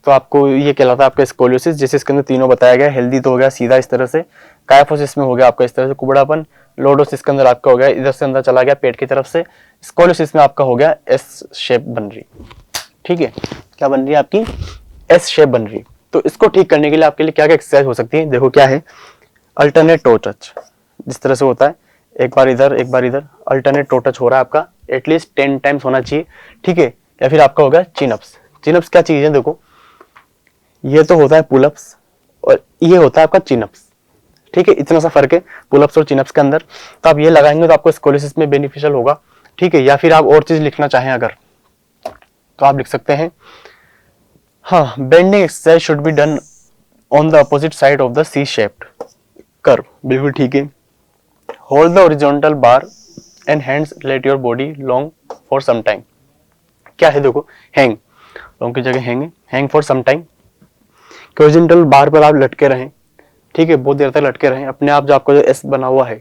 [SPEAKER 1] तो आपको ये कहलाता है आपका स्कोलियोसिस। जैसे इसके अंदर तीनों बताया गया, हेल्दी तो हो गया सीधा इस तरह से, कायाफोसिस में हो गया आपका इस तरह से कुबड़ापन, लॉर्डोसिस के अंदर आपका हो गया इधर से अंदर चला गया पेट की तरफ से, स्कोलियोसिस में आपका हो गया एस शेप बन रही। ठीक है, क्या बन रही है आपकी, एस शेप बन रही। तो इसको ठीक करने के लिए आपके लिए क्या क्या एक्सरसाइज हो सकती है, देखो क्या है, अल्टरनेट टो टच, जिस तरह से होता है एक बार इधर एक बार इधर, अल्टरनेट टो टच हो रहा है आपका, एटलीस्ट 10 टाइम्स होना चाहिए। ठीक है, या फिर आपका होगा चिनअप्स। चिनअप्स क्या चीज है, देखो ये तो होता है पुलअप्स और ये होता है आपका चिनअप्स। ठीक है, इतना सा फर्क है पुलअप्स और चिनअप्स के अंदर। तो आप ये लगाएंगे तो आपको स्कोलियोसिस में बेनिफिशियल होगा। ठीक है, या फिर आप और चीज लिखना चाहें अगर तो आप लिख सकते हैं, हाँ, bending exercise should be done on the opposite side of the C shaped curve, बिल्कुल ठीक है। Hold the horizontal bar and hands let your body long for some time. क्या है, देखो हैंग, लॉन्ग की जगह hang for some time. Horizontal bar पर आप लटके रहें। ठीक है, बहुत देर तक लटके रहें, अपने आप जो आपका जो एस बना हुआ है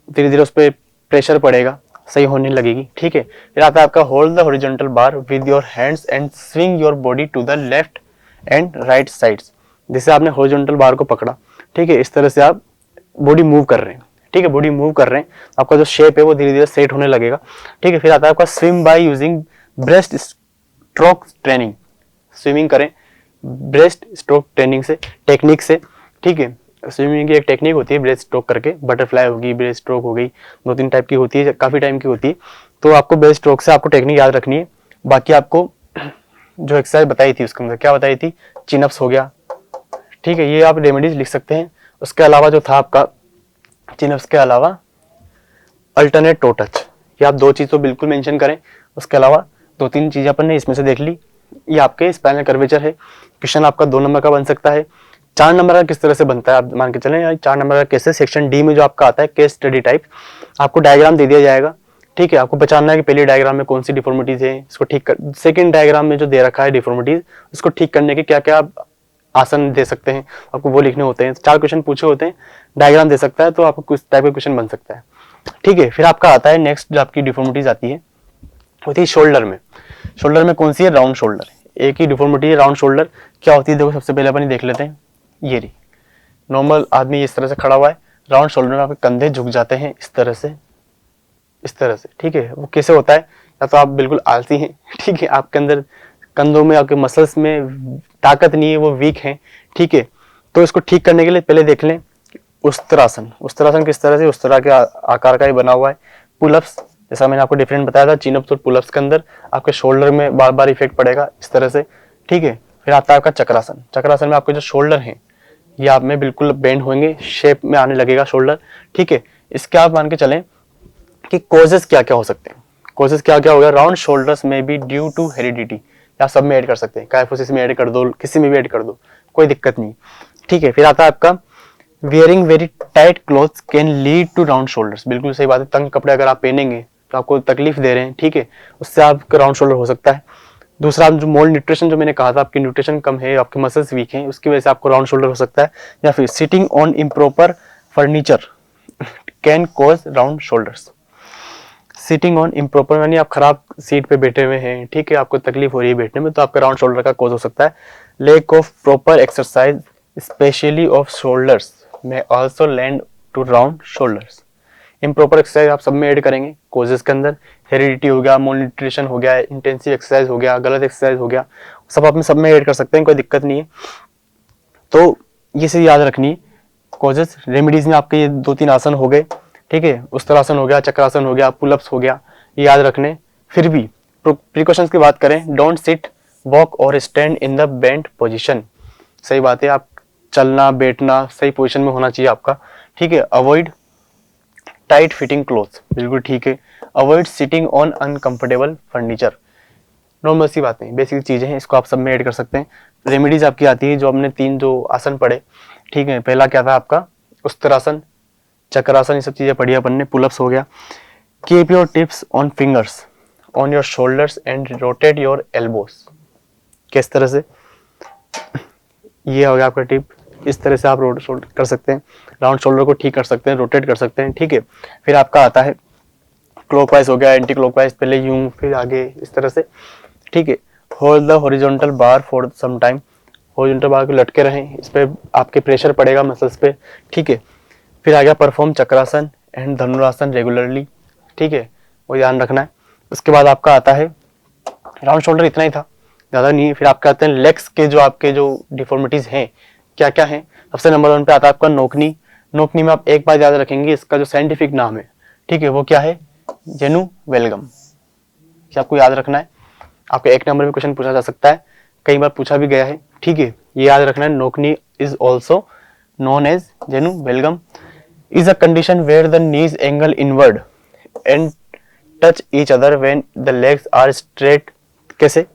[SPEAKER 1] धीरे धीरे उस पर प्रेशर पड़ेगा, सही होने लगेगी। ठीक है, फिर आता है आपका hold the horizontal bar with your hands and swing your body to the left and right sides. जैसे आपने हॉरिजॉन्टल बार को पकड़ा, ठीक है, इस तरह से आप बॉडी मूव कर रहे हैं। ठीक है, बॉडी मूव कर रहे हैं, आपका जो शेप है वो धीरे धीरे सेट होने लगेगा। ठीक है, फिर आता है आपका swim by using breast stroke training. Swimming करें ब्रेस्ट स्ट्रोक ट्रेनिंग से, टेक्निक से। ठीक है, स्विमिंग की एक टेक्निक होती है ब्रेस्ट स्ट्रोक करके, बटरफ्लाई होगी, ब्रेस्ट स्ट्रोक हो गई, 2-3 टाइप की होती है, काफी टाइम की होती है। तो आपको ब्रेस्ट स्ट्रोक से आपको टेक्निक याद रखनी है। बाकी आपको जो एक्सरसाइज बताई थी उसके अंदर क्या बताई थी, चिनअप्स हो गया। ठीक है, ये आप रेमेडीज लिख सकते हैं। उसके अलावा जो था आपका चिनअप्स के अलावा अल्टरनेट टो टच, ये आप 2 चीज तो बिल्कुल मेंशन करें। उसके अलावा 2-3 चीजें अपन ने इसमें से देख ली। ये आपके स्पाइनल कर्वेचर है। क्वेश्चन आपका 2 नंबर का बन सकता है। 4 नंबर का किस तरह से बनता है आप मान के चलें। 4 नंबर का कैसे, सेक्शन डी में जो आपका आता है केस स्टडी टाइप, आपको डायग्राम दे दिया जाएगा। ठीक है, आपको पहचानना है कि पहले डायग्राम में कौन सी डिफॉर्मिटीज है, इसको ठीक कर, सेकंड डायग्राम में जो दे रखा है डिफॉर्मिटीज, उसको ठीक करने के क्या क्या आप आसन दे सकते हैं, आपको वो लिखने होते हैं। 4 क्वेश्चन पूछे होते हैं, डायग्राम दे सकता है, तो आपको कुछ टाइप का क्वेश्चन बन सकता है। ठीक है, फिर आपका आता है नेक्स्ट जो आपकी डिफॉर्मिटीज आती है होती है शोल्डर में। शोल्डर में कौन सी है, राउंड शोल्डर। एक ही डिफॉर्मिटी है राउंड शोल्डर। क्या होती है, देखो सबसे पहले अपन देख लेते हैं। ये रही, नॉर्मल आदमी इस तरह से खड़ा हुआ है, राउंड शोल्डर में आपके कंधे झुक जाते हैं इस तरह से, इस तरह से। ठीक है, वो कैसे होता है, या तो आप बिल्कुल आलसी हैं, ठीक है, आपके अंदर कंधों में आपके मसल्स में ताकत नहीं है, वो वीक है। ठीक है, तो इसको ठीक करने के लिए पहले देख लें उस्तरासन। उस्तरासन किस तरह से, उस तरह के आकार का ही बना हुआ है। पुलअप्स, जैसा मैंने आपको डिफरेंट बताया था, चिनअप्स और पुलअप्स के अंदर आपके शोल्डर में बार बार इफेक्ट पड़ेगा इस तरह से। ठीक है, फिर आता है आपका चक्रासन। चक्रासन में आपके जो शोल्डर हैं ये आप में बिल्कुल बेंड होंगे, शेप में आने लगेगा शोल्डर। ठीक है, इसके आप मान के चलें कि कॉजेस क्या क्या हो सकते हैं। कॉजेस क्या क्या हो गया, राउंड शोल्डर्स में बी ड्यू टू हेरिडिटी, या सब में ऐड कर सकते हैं, काइफोसिस में ऐड कर दो, किसी में भी ऐड कर दो, कोई दिक्कत नहीं। ठीक है, फिर आता है आपका wearing very tight clothes can lead to round shoulders. बिल्कुल सही बात है, तंग कपड़े अगर आप पहनेंगे तो आपको तकलीफ दे रहे हैं, ठीक है, उससे आपका राउंड शोल्डर हो सकता है। दूसरा, जो मोल न्यूट्रिशन जो मैंने कहा था, आपकी न्यूट्रिशन कम है, आपके मसल्स वीक हैं, उसकी वजह से आपको राउंड शोल्डर हो सकता है। या फिर sitting on improper furniture can cause round shoulders. Sitting on improper यानी आप खराब सीट पे बैठे हुए हैं, ठीक है, आपको तकलीफ हो रही है बैठने में, तो आपका राउंड शोल्डर का कॉज हो सकता है। Lack of proper exercise especially of shoulders may also lead to round shoulders. Improper exercise आप सब में ऐड करेंगे कोजेस के अंदर। हेरिडिटी हो गया, मोल न्यूट्रिशन हो गया, इंटेंसिव एक्सरसाइज हो गया, गलत एक्सरसाइज हो गया, सब में ऐड कर सकते हैं, कोई दिक्कत नहीं है। तो ये चीज याद रखनी है। कोजेस रेमेडीज में आपके ये 2-3 आसन हो गए, ठीक है, उस्तरासन हो गया, चक्रासन हो गया, पुलअप्स हो गया, ये याद रखने। फिर भी प्रिकॉशंस की बात करें, डोंट सिट, वॉक और stand in the bent position. सही बात है, आप चलना बैठना सही पोजीशन में होना चाहिए आपका, ठीक है। अवॉइड टाइट फिटिंग क्लोथ्स, बिल्कुल ठीक है। Avoid sitting on uncomfortable furniture, normal सी बातें, बेसिक चीजें हैं, इसको आप सब में ऐड कर सकते हैं। रेमेडीज आपकी आती है जो हमने 3 जो आसन पढ़े, ठीक है। पहला क्या था आपका उस्तरासन, चक्रासन, ये सब चीजें पढ़ी अपन ने। पुलअप्स हो गया। Keep your tips on fingers on your shoulders and rotate your elbows. किस तरह से, ये हो गया आपका टिप, इस तरह से आप रोटेट कर सकते हैं, राउंड शोल्डर को ठीक कर सकते हैं, रोटेट कर सकते हैं, ठीक है। फिर आपका आता है क्लॉकवाइज हो गया, एंटी क्लॉकवाइज, पहले यूं फिर आगे, इस तरह से, ठीक है। Hold the horizontal bar for some time, horizontal bar को लटके रहें, इस पे आपके प्रेशर पड़ेगा मसल्स पे, ठीक है। फिर आ गया perform chakrasana and dhanurasana regularly, ठीक है, वो ध्यान रखना है। उसके बाद आपका आता है राउंड शोल्डर, इतना ही था, ज़्यादा नहीं। फिर आपके आते हैं लेग्स के जो डिफॉर्मिटीज हैं, क्या क्या है। सबसे नंबर 1 पे आता है आपका नोकनी। नोकनी में आप एक बात याद रखेंगे, इसका जो साइंटिफिक नाम है, ठीक है, वो क्या है, जेनु वेलगम, क्या आपको याद रखना है। आपको 1 नंबर में क्वेश्चन पूछा जा सकता है, कई बार पूछा भी गया है, ठीक है, ये याद रखना है। Knock knee is also known as genu valgum, is a condition where the knees angle inward and touch each other when the legs are straight. कैसे,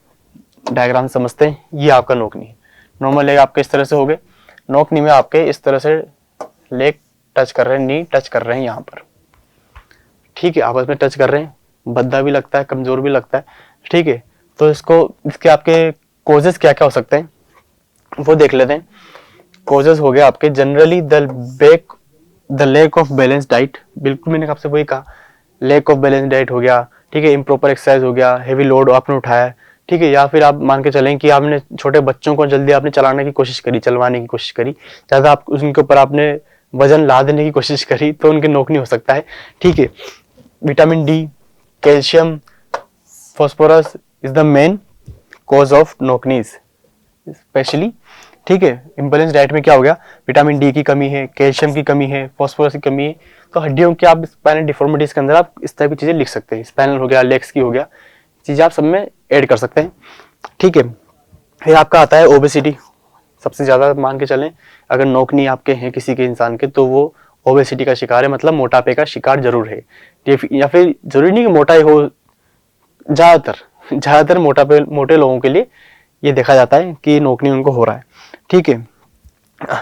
[SPEAKER 1] डायग्राम समझते हैं। ये आपका नोकनी है, नॉर्मल लेग आपके इस तरह से हो गए, नोकनी में आपके इस तरह से लेग टच कर रहे हैं, नी टच कर रहे हैं यहाँ पर, ठीक है, आपस में टच कर रहे हैं, भद्दा भी लगता है, कमजोर भी लगता है, ठीक है। तो इसके आपके कोजेस क्या क्या हो सकते हैं वो देख लेते हैं। कोजेस हो गए आपके generally the lack of balance diet, बिल्कुल मैंने आपसे वही कहा, लैक ऑफ बैलेंस डाइट हो गया, ठीक है, इम्प्रॉपर एक्सरसाइज हो गया, हेवी लोड आपने उठाया, ठीक है, या फिर आप मान के चलें कि आपने छोटे बच्चों को जल्दी आपने चलाने की कोशिश करी, चलवाने की कोशिश करी, ज्यादा आप उनके ऊपर आपने वजन ला देने की कोशिश करी, तो उनके नोकनी हो सकता है, ठीक है। Vitamin D, calcium, phosphorus is the main cause of knock knees especially, ठीक है। इम्बैलेंस डाइट में क्या हो गया, विटामिन डी की कमी है, कैल्शियम की कमी है, फॉस्फोरस की कमी है, तो हड्डियों की आप स्पाइनल डिफॉर्मिटीज के अंदर आप इस तरह की चीजें लिख सकते हैं। स्पाइनल हो गया, लेग्स की हो गया, चीजें आप सब में ऐड कर सकते हैं, ठीक है। फिर आपका आता है ओबेसिटी, सबसे ज्यादा मान के चलें अगर नोकनी आपके हैं किसी के इंसान के, तो वो ओबेसिटी का शिकार है, मतलब मोटापे का शिकार जरूर है, या फिर जरूरी नहीं कि मोटा ही हो, ज्यादातर मोटे लोगों के लिए ये देखा जाता है कि नोकनी उनको हो रहा है, ठीक है।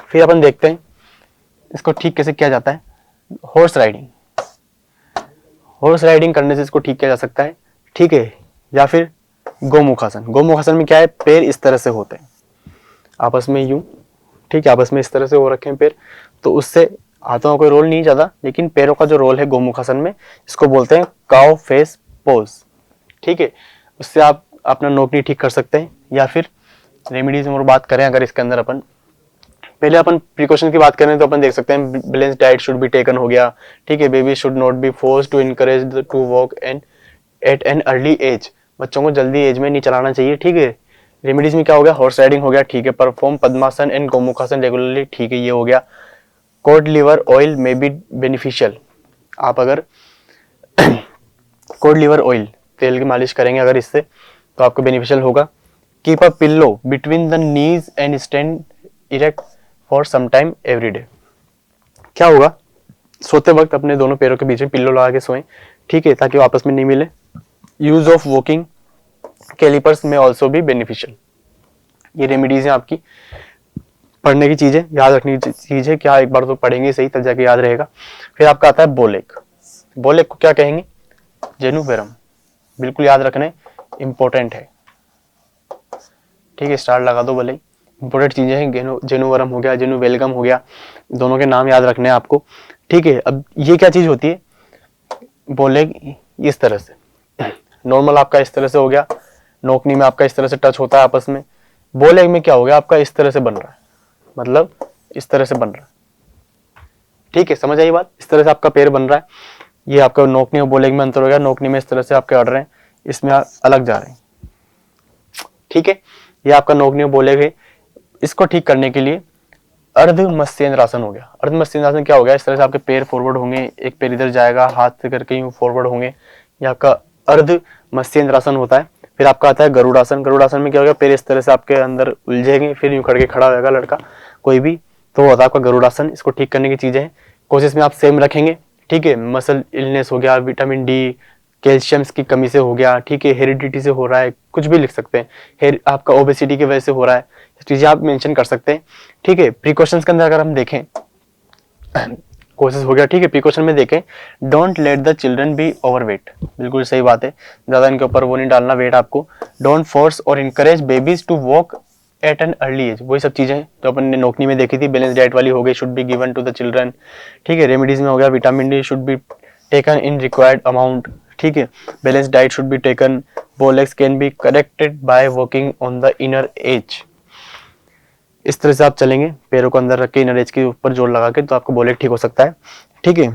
[SPEAKER 1] फिर अपन देखते हैं इसको ठीक कैसे किया जाता है। हॉर्स राइडिंग करने से इसको ठीक किया जा सकता है, ठीक है। या फिर गोमुखासन में क्या है, पैर इस तरह से होते हैं आपस में यूं, ठीक है, आपस में इस तरह से हो रखे हैं पैर, तो उससे हाथों का कोई रोल नहीं ज्यादा, लेकिन पैरों का जो रोल है गोमुखासन में, इसको बोलते हैं काउ फेस पोज, ठीक है। उससे आप अपना नोकनी ठीक कर सकते हैं। या फिर रेमेडीज में और बात करें अगर इसके अंदर अपन पहले अपन प्रिकॉशन की बात करें तो अपन देख सकते हैं balance diet should be taken हो गया, ठीक है। Baby should not be force to encourage to walk and at an early age, बच्चों को जल्दी एज में नहीं चलाना चाहिए, ठीक है। रेमेडीज में क्या हो गया, हॉर्स राइडिंग हो गया, ठीक है। Perform padmasana and Gomukhasana regularly, ठीक है, ये हो गया। Code liver oil may be beneficial, आप अगर कोड लिवर ऑयल तेल की मालिश करेंगे अगर इससे तो आपको बेनिफिशियल होगा। Keep a pillow between the knees and stand erect for some time every day, क्या होगा, सोते वक्त अपने दोनों पैरों के बीच में पिल्लो लगा के सोएं, ठीक है, ताकि वो आपस में नहीं मिले। यूज ऑफ वॉकिंग कैलिपर्स में ऑल्सो भी बेनिफिशियल, ये रेमेडीज हैं आपकी, पढ़ने की चीजें, याद रखने की चीज है, क्या एक बार तो पढ़ेंगे सही तब जाके याद रहेगा। फिर आपका आता है बोलेक को क्या कहेंगे, जेनुवेरम, बिल्कुल याद रखने, इंपॉर्टेंट है, ठीक है, स्टार लगा दो भले, इंपॉर्टेंट चीजें हैं। जेनुवरम हो गया, जेनुवेलगम हो गया, दोनों के नाम याद रखने हैं आपको, ठीक है। अब ये क्या चीज होती है, बोलेग इस तरह से, नॉर्मल आपका इस तरह से हो गया, नोकनी में आपका इस तरह से टच होता है आपस में, बोलेग में क्या हो गया आपका इस तरह से बन रहा है, मतलब इस तरह से बन रहा है, ठीक है, समझ आई बात। इस तरह से आपका पैर बन रहा है, ये आपका नोकनी और बोलेग में अंतर हो गया, नोकनी में इस तरह से आपके अड़ रहे हैं, इसमें अलग जा रहे हैं, ठीक है, ये आपका नोकनी और बोलेग है। इसको ठीक करने के लिए अर्ध मत्स्येंद्रासन हो गया। अर्ध मत्स्येंद्रासन क्या हो गया, इस तरह से आपके पैर फॉरवर्ड होंगे, एक पैर इधर जाएगा, हाथ से करके यूं फॉरवर्ड होंगे, ये आपका अर्ध मत्स्येंद्रासन होता है। फिर आपका आता है गरुड़ासन। गरुड़ासन में क्या होगा, पैर इस तरह से आपके अंदर उलझेंगे, फिर यूं करके खड़ा होगा लड़का कोई भी, तो होता है आपका गरुड़ासन। इसको ठीक करने की चीजें हैं, कोशिश में आप सेम रखेंगे, ठीक है। मसल इलनेस हो गया, विटामिन डी, कैल्शियम की कमी से हो गया, ठीक है, हेरिडिटी से हो रहा है, कुछ भी लिख सकते हैं, हेयर आपका ओबेसिटी की वजह से हो रहा है, चीजें आप मेंशन कर सकते हैं, ठीक है। प्रिकॉशंस के अंदर अगर हम देखें, कोशिश हो गया, ठीक है। प्रिकॉशन में देखें, don't let the children be overweight, बिल्कुल सही बात है, ज्यादा इनके ऊपर वो नहीं डालना वेट आपको। डोंट फोर्स और encourage babies to walk at an early age, वही सब चीजें जो अपन ने नोकनी में देखी थी, बैलेंस डाइट वाली हो गई, should be given to the children, ठीक है। रेमेडीज में हो गया, vitamin D should be taken in required amount, ठीक है। Balance diet should be taken, bowlegs can be corrected by working on the inner edge. इस तरह से आप चलेंगे, पैरों को अंदर रख के इनर एज के ऊपर जोर लगा के, तो आपको बोलेग ठीक हो सकता है, ठीक है।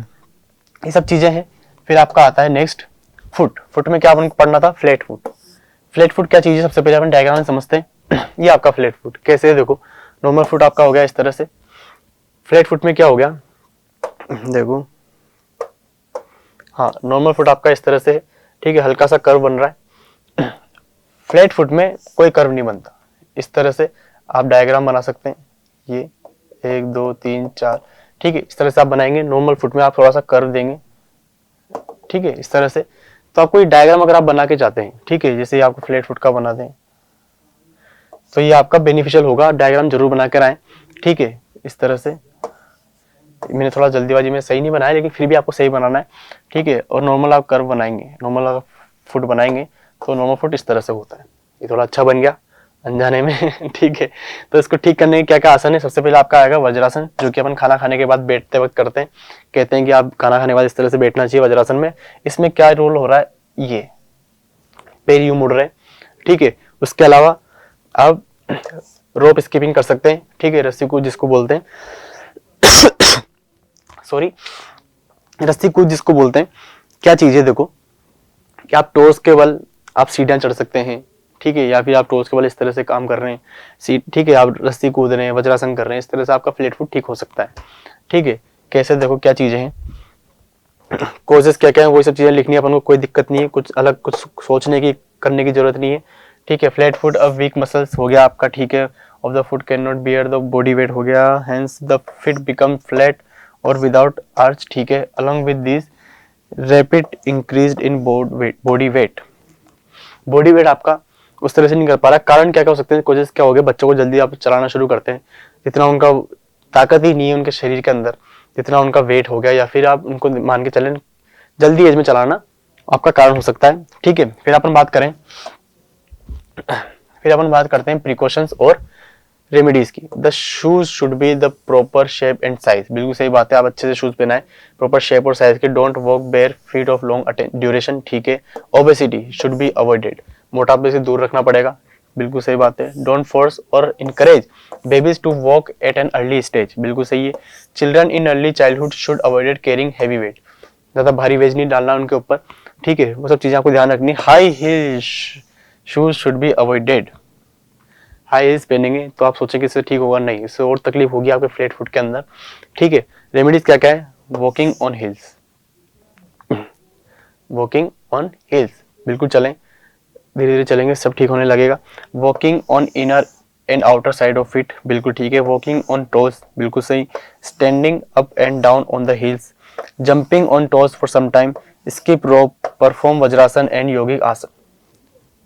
[SPEAKER 1] ये सब चीजें हैं। फिर आपका आता है नेक्स्ट फुट। फुट में क्या अपन पढ़ना था, फ्लैट फुट। फ्लैट फुट क्या चीज है, सबसे पहले अपन डायग्राम में समझते हैं। ये आपका फ्लैट फुट कैसे है, देखो नॉर्मल फुट आपका हो गया इस तरह से, फ्लैट फुट में क्या हो गया, देखो, हाँ नॉर्मल फुट आपका इस तरह से है, ठीक है, हल्का सा कर्व बन रहा है। फ्लैट फुट में कोई कर्व नहीं बनता, इस तरह से आप डायग्राम बना सकते हैं, ये 1 2 3 4, ठीक है, इस तरह से आप बनाएंगे। नॉर्मल फुट में आप थोड़ा सा कर्व देंगे, ठीक है, इस तरह से। तो आपको ये डायग्राम अगर आप बना के चाहते हैं, ठीक है, जैसे आपको फ्लैट फुट का बना दें, तो ये आपका बेनिफिशियल होगा, डायग्राम जरूर बना कर आए, ठीक है, इस तरह से। मैंने थोड़ा जल्दीबाजी में सही नहीं बनाया, लेकिन फिर भी आपको सही बनाना है, ठीक है। और नॉर्मल आप कर्व बनाएंगे, नॉर्मल आप फुट बनाएंगे, तो नॉर्मल फुट इस तरह से होता है। ये थोड़ा अच्छा बन गया अनजाने में, ठीक है। तो इसको ठीक करने के क्या क्या आसन है, सबसे पहले आपका आएगा वज्रासन, जो कि अपन खाना खाने के बाद बैठते वक्त करते हैं, कहते हैं कि आप खाना खाने के बाद इस तरह से बैठना चाहिए वज्रासन में। इसमें क्या रोल हो रहा है, ये पैर यूं मुड़ रहे हैं, ठीक है। उसके अलावा आप रोप स्कीपिंग कर सकते हैं, ठीक है, रस्सी कूद जिसको बोलते हैं, सॉरी, रस्सी कूद जिसको बोलते हैं। क्या चीज है, देखो कि आप टोस के बल आप सीढ़ियां चढ़ सकते हैं, ठीक है, या फिर आप टोस के बल इस तरह से काम कर रहे हैं, सीट, ठीक है, आप रस्सी कूद रहे हैं, वज्रासन कर रहे हैं, इस तरह से आपका फ्लैट फुट ठीक हो सकता है, ठीक है। कैसे, देखो क्या चीजें हैं, कोजेस क्या क्या है, वही सब चीजें लिखनी है अपन को, कोई दिक्कत नहीं है, कुछ अलग कुछ सोचने की करने की जरूरत नहीं है, ठीक है। Flat foot of week muscles हो गया आपका, ठीक है, of the foot can not bear the body wait हो गया, hence the fit become flat और विदाउट आर्च, ठीक है। Along with this rapid increase in body weight, body weight आपका उस तरह से नहीं कर पा रहा, कारण क्या क्या हो सकते हैं, कोजेस क्या हो गए, बच्चों को जल्दी आप चलाना शुरू करते हैं, जितना उनका ताकत ही नहीं है उनके शरीर के अंदर, जितना उनका वेट हो गया, या फिर आप उनको मान के चलें जल्दी एज में चलाना आपका कारण हो सकता है, ठीक है। फिर अपन बात करते हैं प्रिकॉशंस और रेमेडीज की। The shoes should be the proper shape and size, बिल्कुल सही बात है, आप अच्छे से शूज पहनाएं, प्रॉपर शेप और साइज के। Don't walk bare feet of long duration, ठीक है। ओबेसिटी शुड बी अवॉइडेड, मोटापे से दूर रखना पड़ेगा, बिल्कुल सही बात है। डोंट फोर्स और encourage babies to walk at an early stage, बिल्कुल सही है। Children in early childhood should avoided carrying heavy weight, ज्यादा भारी वेज नहीं डालना उनके ऊपर, ठीक है, वो सब चीजें आपको ध्यान रखनी। High heel shoes should be avoided, high heels पहनेंगे तो आप सोचें कि इससे ठीक होगा, नहीं, इससे और तकलीफ होगी आपके फ्लैट फुट के अंदर, ठीक है। रेमेडीज क्या क्या है, walking on heels, walking on heels, बिल्कुल चलें, धीरे धीरे चलेंगे सब ठीक होने लगेगा। Walking on inner and outer side of feet, बिल्कुल ठीक है। वॉकिंग ऑन टोज, बिल्कुल सही। Standing up and down on the heels, jumping on toes for some time, skip rope, perform vajrasana and yogic asana,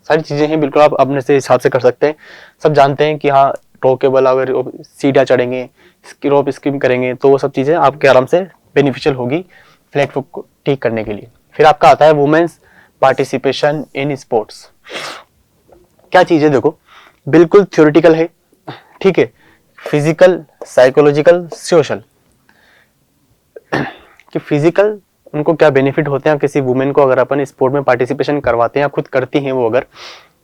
[SPEAKER 1] सारी चीजें हैं, बिल्कुल आप अपने से हिसाब से कर सकते हैं। सब जानते हैं कि हाँ टो के बल अगर सीढ़ियां चढ़ेंगे, रोप स्किप करेंगे, तो वो सब चीजें आपके आराम से बेनिफिशियल होगी फ्लैट फुट को ठीक करने के लिए। फिर आपका आता है वुमेन्स पार्टिसिपेशन इन स्पोर्ट्स। क्या चीज है, देखो बिल्कुल थ्योरेटिकल है, ठीक है, फिजिकल, साइकोलॉजिकल, सोशल। कि फिजिकल उनको क्या बेनिफिट होते हैं, किसी वुमेन को अगर अपन स्पोर्ट में पार्टिसिपेशन करवाते हैं या खुद करती हैं वो अगर,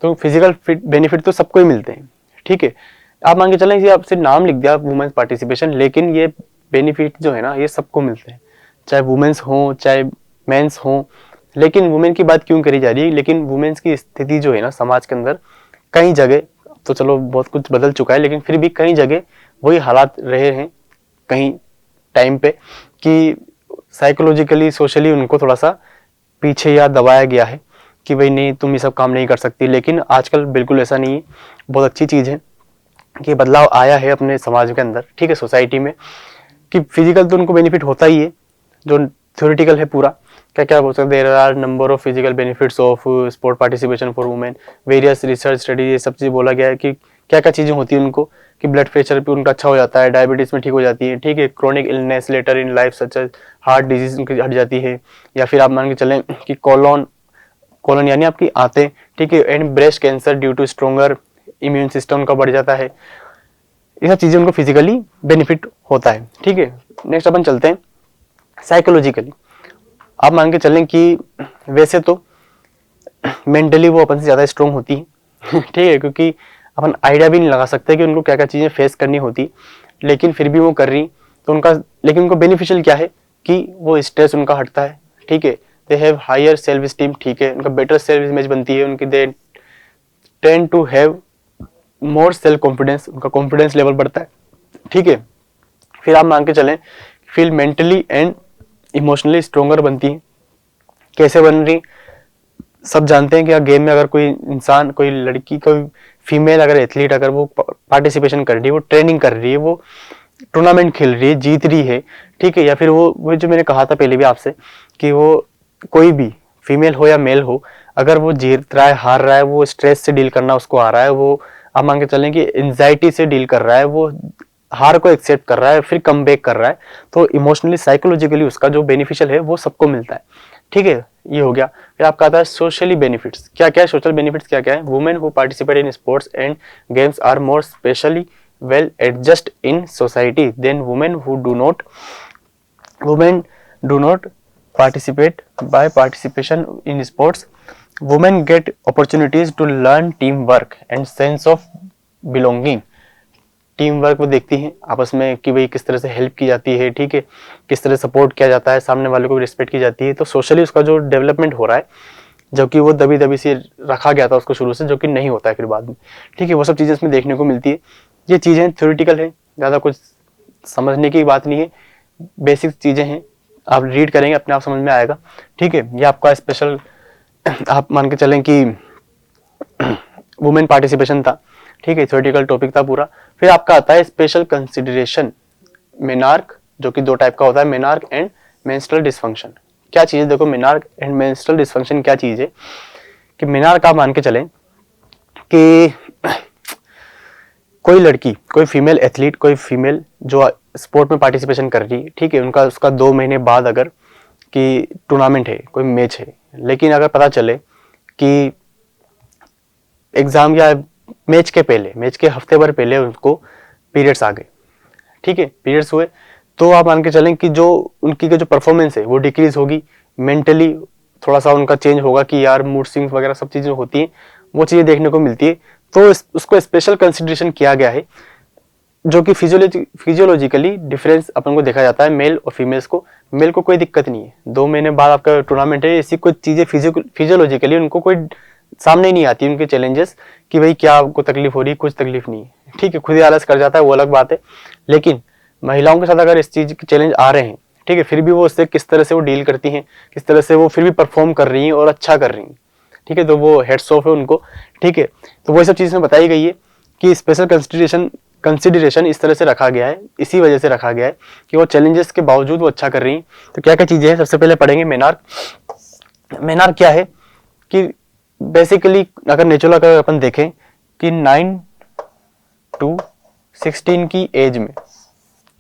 [SPEAKER 1] तो फिजिकल फिट बेनिफिट तो सबको ही मिलते हैं, ठीक है। आप मान के चलें कि आपसे नाम लिख दिया वुमेन्स पार्टिसिपेशन, लेकिन ये बेनिफिट जो है ना ये सबको मिलते हैं, चाहे वुमेन्स हो चाहे मेंस हो। लेकिन वुमेन की बात क्यों करी जा रही है, लेकिन वुमेन्स की स्थिति जो है ना समाज के अंदर कई जगह, तो चलो बहुत कुछ बदल चुका है, लेकिन फिर भी कई जगह वही हालात रहे हैं कहीं टाइम पे कि साइकोलॉजिकली सोशली उनको थोड़ा सा पीछे या दबाया गया है कि भाई नहीं तुम ये सब काम नहीं कर सकती। लेकिन आजकल बिल्कुल ऐसा नहीं है, बहुत अच्छी चीज़ है कि बदलाव आया है अपने समाज के अंदर, ठीक है, सोसाइटी में, कि फिजिकल तो उनको बेनिफिट होता ही है जो थ्योरेटिकल है पूरा। क्या क्या बोल सकते, there are number of physical benefits of sport participation for women, various research study, ये सब चीज़ बोला गया है कि क्या क्या चीज़ें होती हैं उनको, कि ब्लड प्रेशर भी उनका अच्छा हो जाता है, डायबिटीज़ में ठीक हो जाती है, ठीक है, chronic illness later in life such as heart disease उनकी हट जाती है, या फिर आप मान के चलें कि कोलन यानी आपकी आंतें, ठीक है, and breast cancer due to stronger immune system का बढ़ जाता है। ये सब चीज़ें उनको फिजिकली बेनिफिट होता है, ठीक है। नेक्स्ट अपन चलते हैं साइकोलॉजिकली। आप मान के चलें कि वैसे तो मेंटली वो अपन से ज़्यादा स्ट्रोंग होती है ठीक है, क्योंकि अपन आइडिया भी नहीं लगा सकते कि उनको क्या क्या चीज़ें फेस करनी होती, लेकिन फिर भी वो कर रही तो उनका, लेकिन उनको बेनिफिशियल क्या है कि वो स्ट्रेस उनका हटता है, ठीक है, they have higher self esteem, ठीक है, उनका बेटर सेल्फ इमेज बनती है, उनकी they tend to have more self confidence, उनका कॉन्फिडेंस लेवल बढ़ता है, ठीक है। फिर आप मान के चलें feel mentally and emotionally stronger बनती है। कैसे बन रही, सब जानते हैं कि गेम में अगर कोई इंसान, कोई लड़की, कोई फीमेल अगर एथलीट अगर वो पार्टिसिपेशन कर रही है, वो ट्रेनिंग कर रही है, वो टूर्नामेंट खेल रही है, जीत रही है, ठीक है, या फिर वो जो मैंने कहा था पहले भी आपसे कि वो कोई भी फीमेल हो या मेल हो, अगर वो जीत रहा है, हार रहा है, वो स्ट्रेस से डील करना उसको आ रहा है, वो आप मान के चलें कि एंजाइटी से डील कर रहा है, वो हार को एक्सेप्ट कर रहा है, फिर कम बैक कर रहा है, तो इमोशनली साइकोलॉजिकली उसका जो बेनिफिशियल है वो सबको मिलता है, ठीक है। ये हो गया। फिर आपका आता है सोशली बेनिफिट्स। क्या क्या है सोशल बेनिफिट्स, क्या क्या है? Women who participate in sports and games are more specially well adjust in society than women who do not participate. By participation in sports, women get opportunities to learn teamwork and sense of belonging. Team work वो देखती हैं आपस में कि भाई किस तरह से हेल्प की जाती है, ठीक है, किस तरह सपोर्ट किया जाता है, सामने वाले को भी रिस्पेक्ट की जाती है, तो सोशली उसका जो डेवलपमेंट हो रहा है, जो कि वो दबी दबी से रखा गया था उसको शुरू से, जो कि नहीं होता है फिर बाद में, ठीक है, वो सब चीज़ें इसमें देखने को मिलती है। ये चीज़ें थ्योरेटिकल है, ज़्यादा कुछ समझने की बात नहीं है, बेसिक चीज़ें हैं, आप रीड करेंगे अपने आप समझ में आएगा, ठीक है। ये आपका स्पेशल आप मान के चलें कि वुमेन पार्टिसिपेशन था, ठीक है, थ्योरेटिकल टॉपिक था पूरा। फिर आपका आता है स्पेशल कंसिडरेशन, मेनार्क, जो कि दो टाइप का होता है, मेनार्क एंड मेंस्ट्रुअल डिसफंक्शन। क्या चीज़ है देखो, मेनार्क एंड मेंस्ट्रुअल डिसफंक्शन क्या चीज़ है कि मेनार्क आप मान के चलें कि कोई लड़की, कोई फीमेल एथलीट, कोई फीमेल जो स्पोर्ट में पार्टिसिपेशन कर रही है, ठीक है, उनका उसका 2 महीने बाद अगर कि टूर्नामेंट है, कोई मैच है, लेकिन अगर पता चले कि एग्जाम या मैच के पहले, मैच के हफ्ते भर पहले उनको पीरियड्स आ गए, ठीक है, पीरियड्स हुए, तो आप मान के चलें कि जो उनकी जो परफॉर्मेंस है वो डिक्रीज होगी, मेंटली थोड़ा सा उनका चेंज होगा कि यार मूड स्विंग्स वगैरह सब चीज़ें होती हैं, वो चीज़ें देखने को मिलती है। तो उसको स्पेशल कंसिडरेशन किया गया है, जो कि फिजियोलॉजिकली डिफरेंस अपन को देखा जाता है मेल और फीमेल्स को। मेल को कोई दिक्कत नहीं है, 2 महीने बाद आपका टूर्नामेंट है, ऐसी कोई चीज़ें फिजियोलॉजिकली उनको कोई सामने ही नहीं आती, उनके चैलेंजेस कि भाई क्या आपको तकलीफ हो रही है, कुछ तकलीफ नहीं है, ठीक है, खुद ही आलस कर जाता है, वो अलग बात है। लेकिन महिलाओं के साथ अगर इस चीज़ के चैलेंज आ रहे हैं, ठीक है, फिर भी वो उससे किस तरह से वो डील करती हैं, किस तरह से वो फिर भी परफॉर्म कर रही हैं और अच्छा कर रही हैं, ठीक है, तो वो हेड्स ऑफ है उनको, ठीक है। तो वही सब चीज़ें बताई गई है कि स्पेशल कंसिडरेशन इस तरह से रखा गया है, इसी वजह से रखा गया है कि वो चैलेंजेस के बावजूद वो अच्छा कर रही हैं। तो क्या क्या चीज़ें हैं, सबसे पहले पढ़ेंगे मेनार्क। मेनार्क क्या है कि बेसिकली अगर नेचुरल अगर अपन देखें कि 9 to 16 की एज में,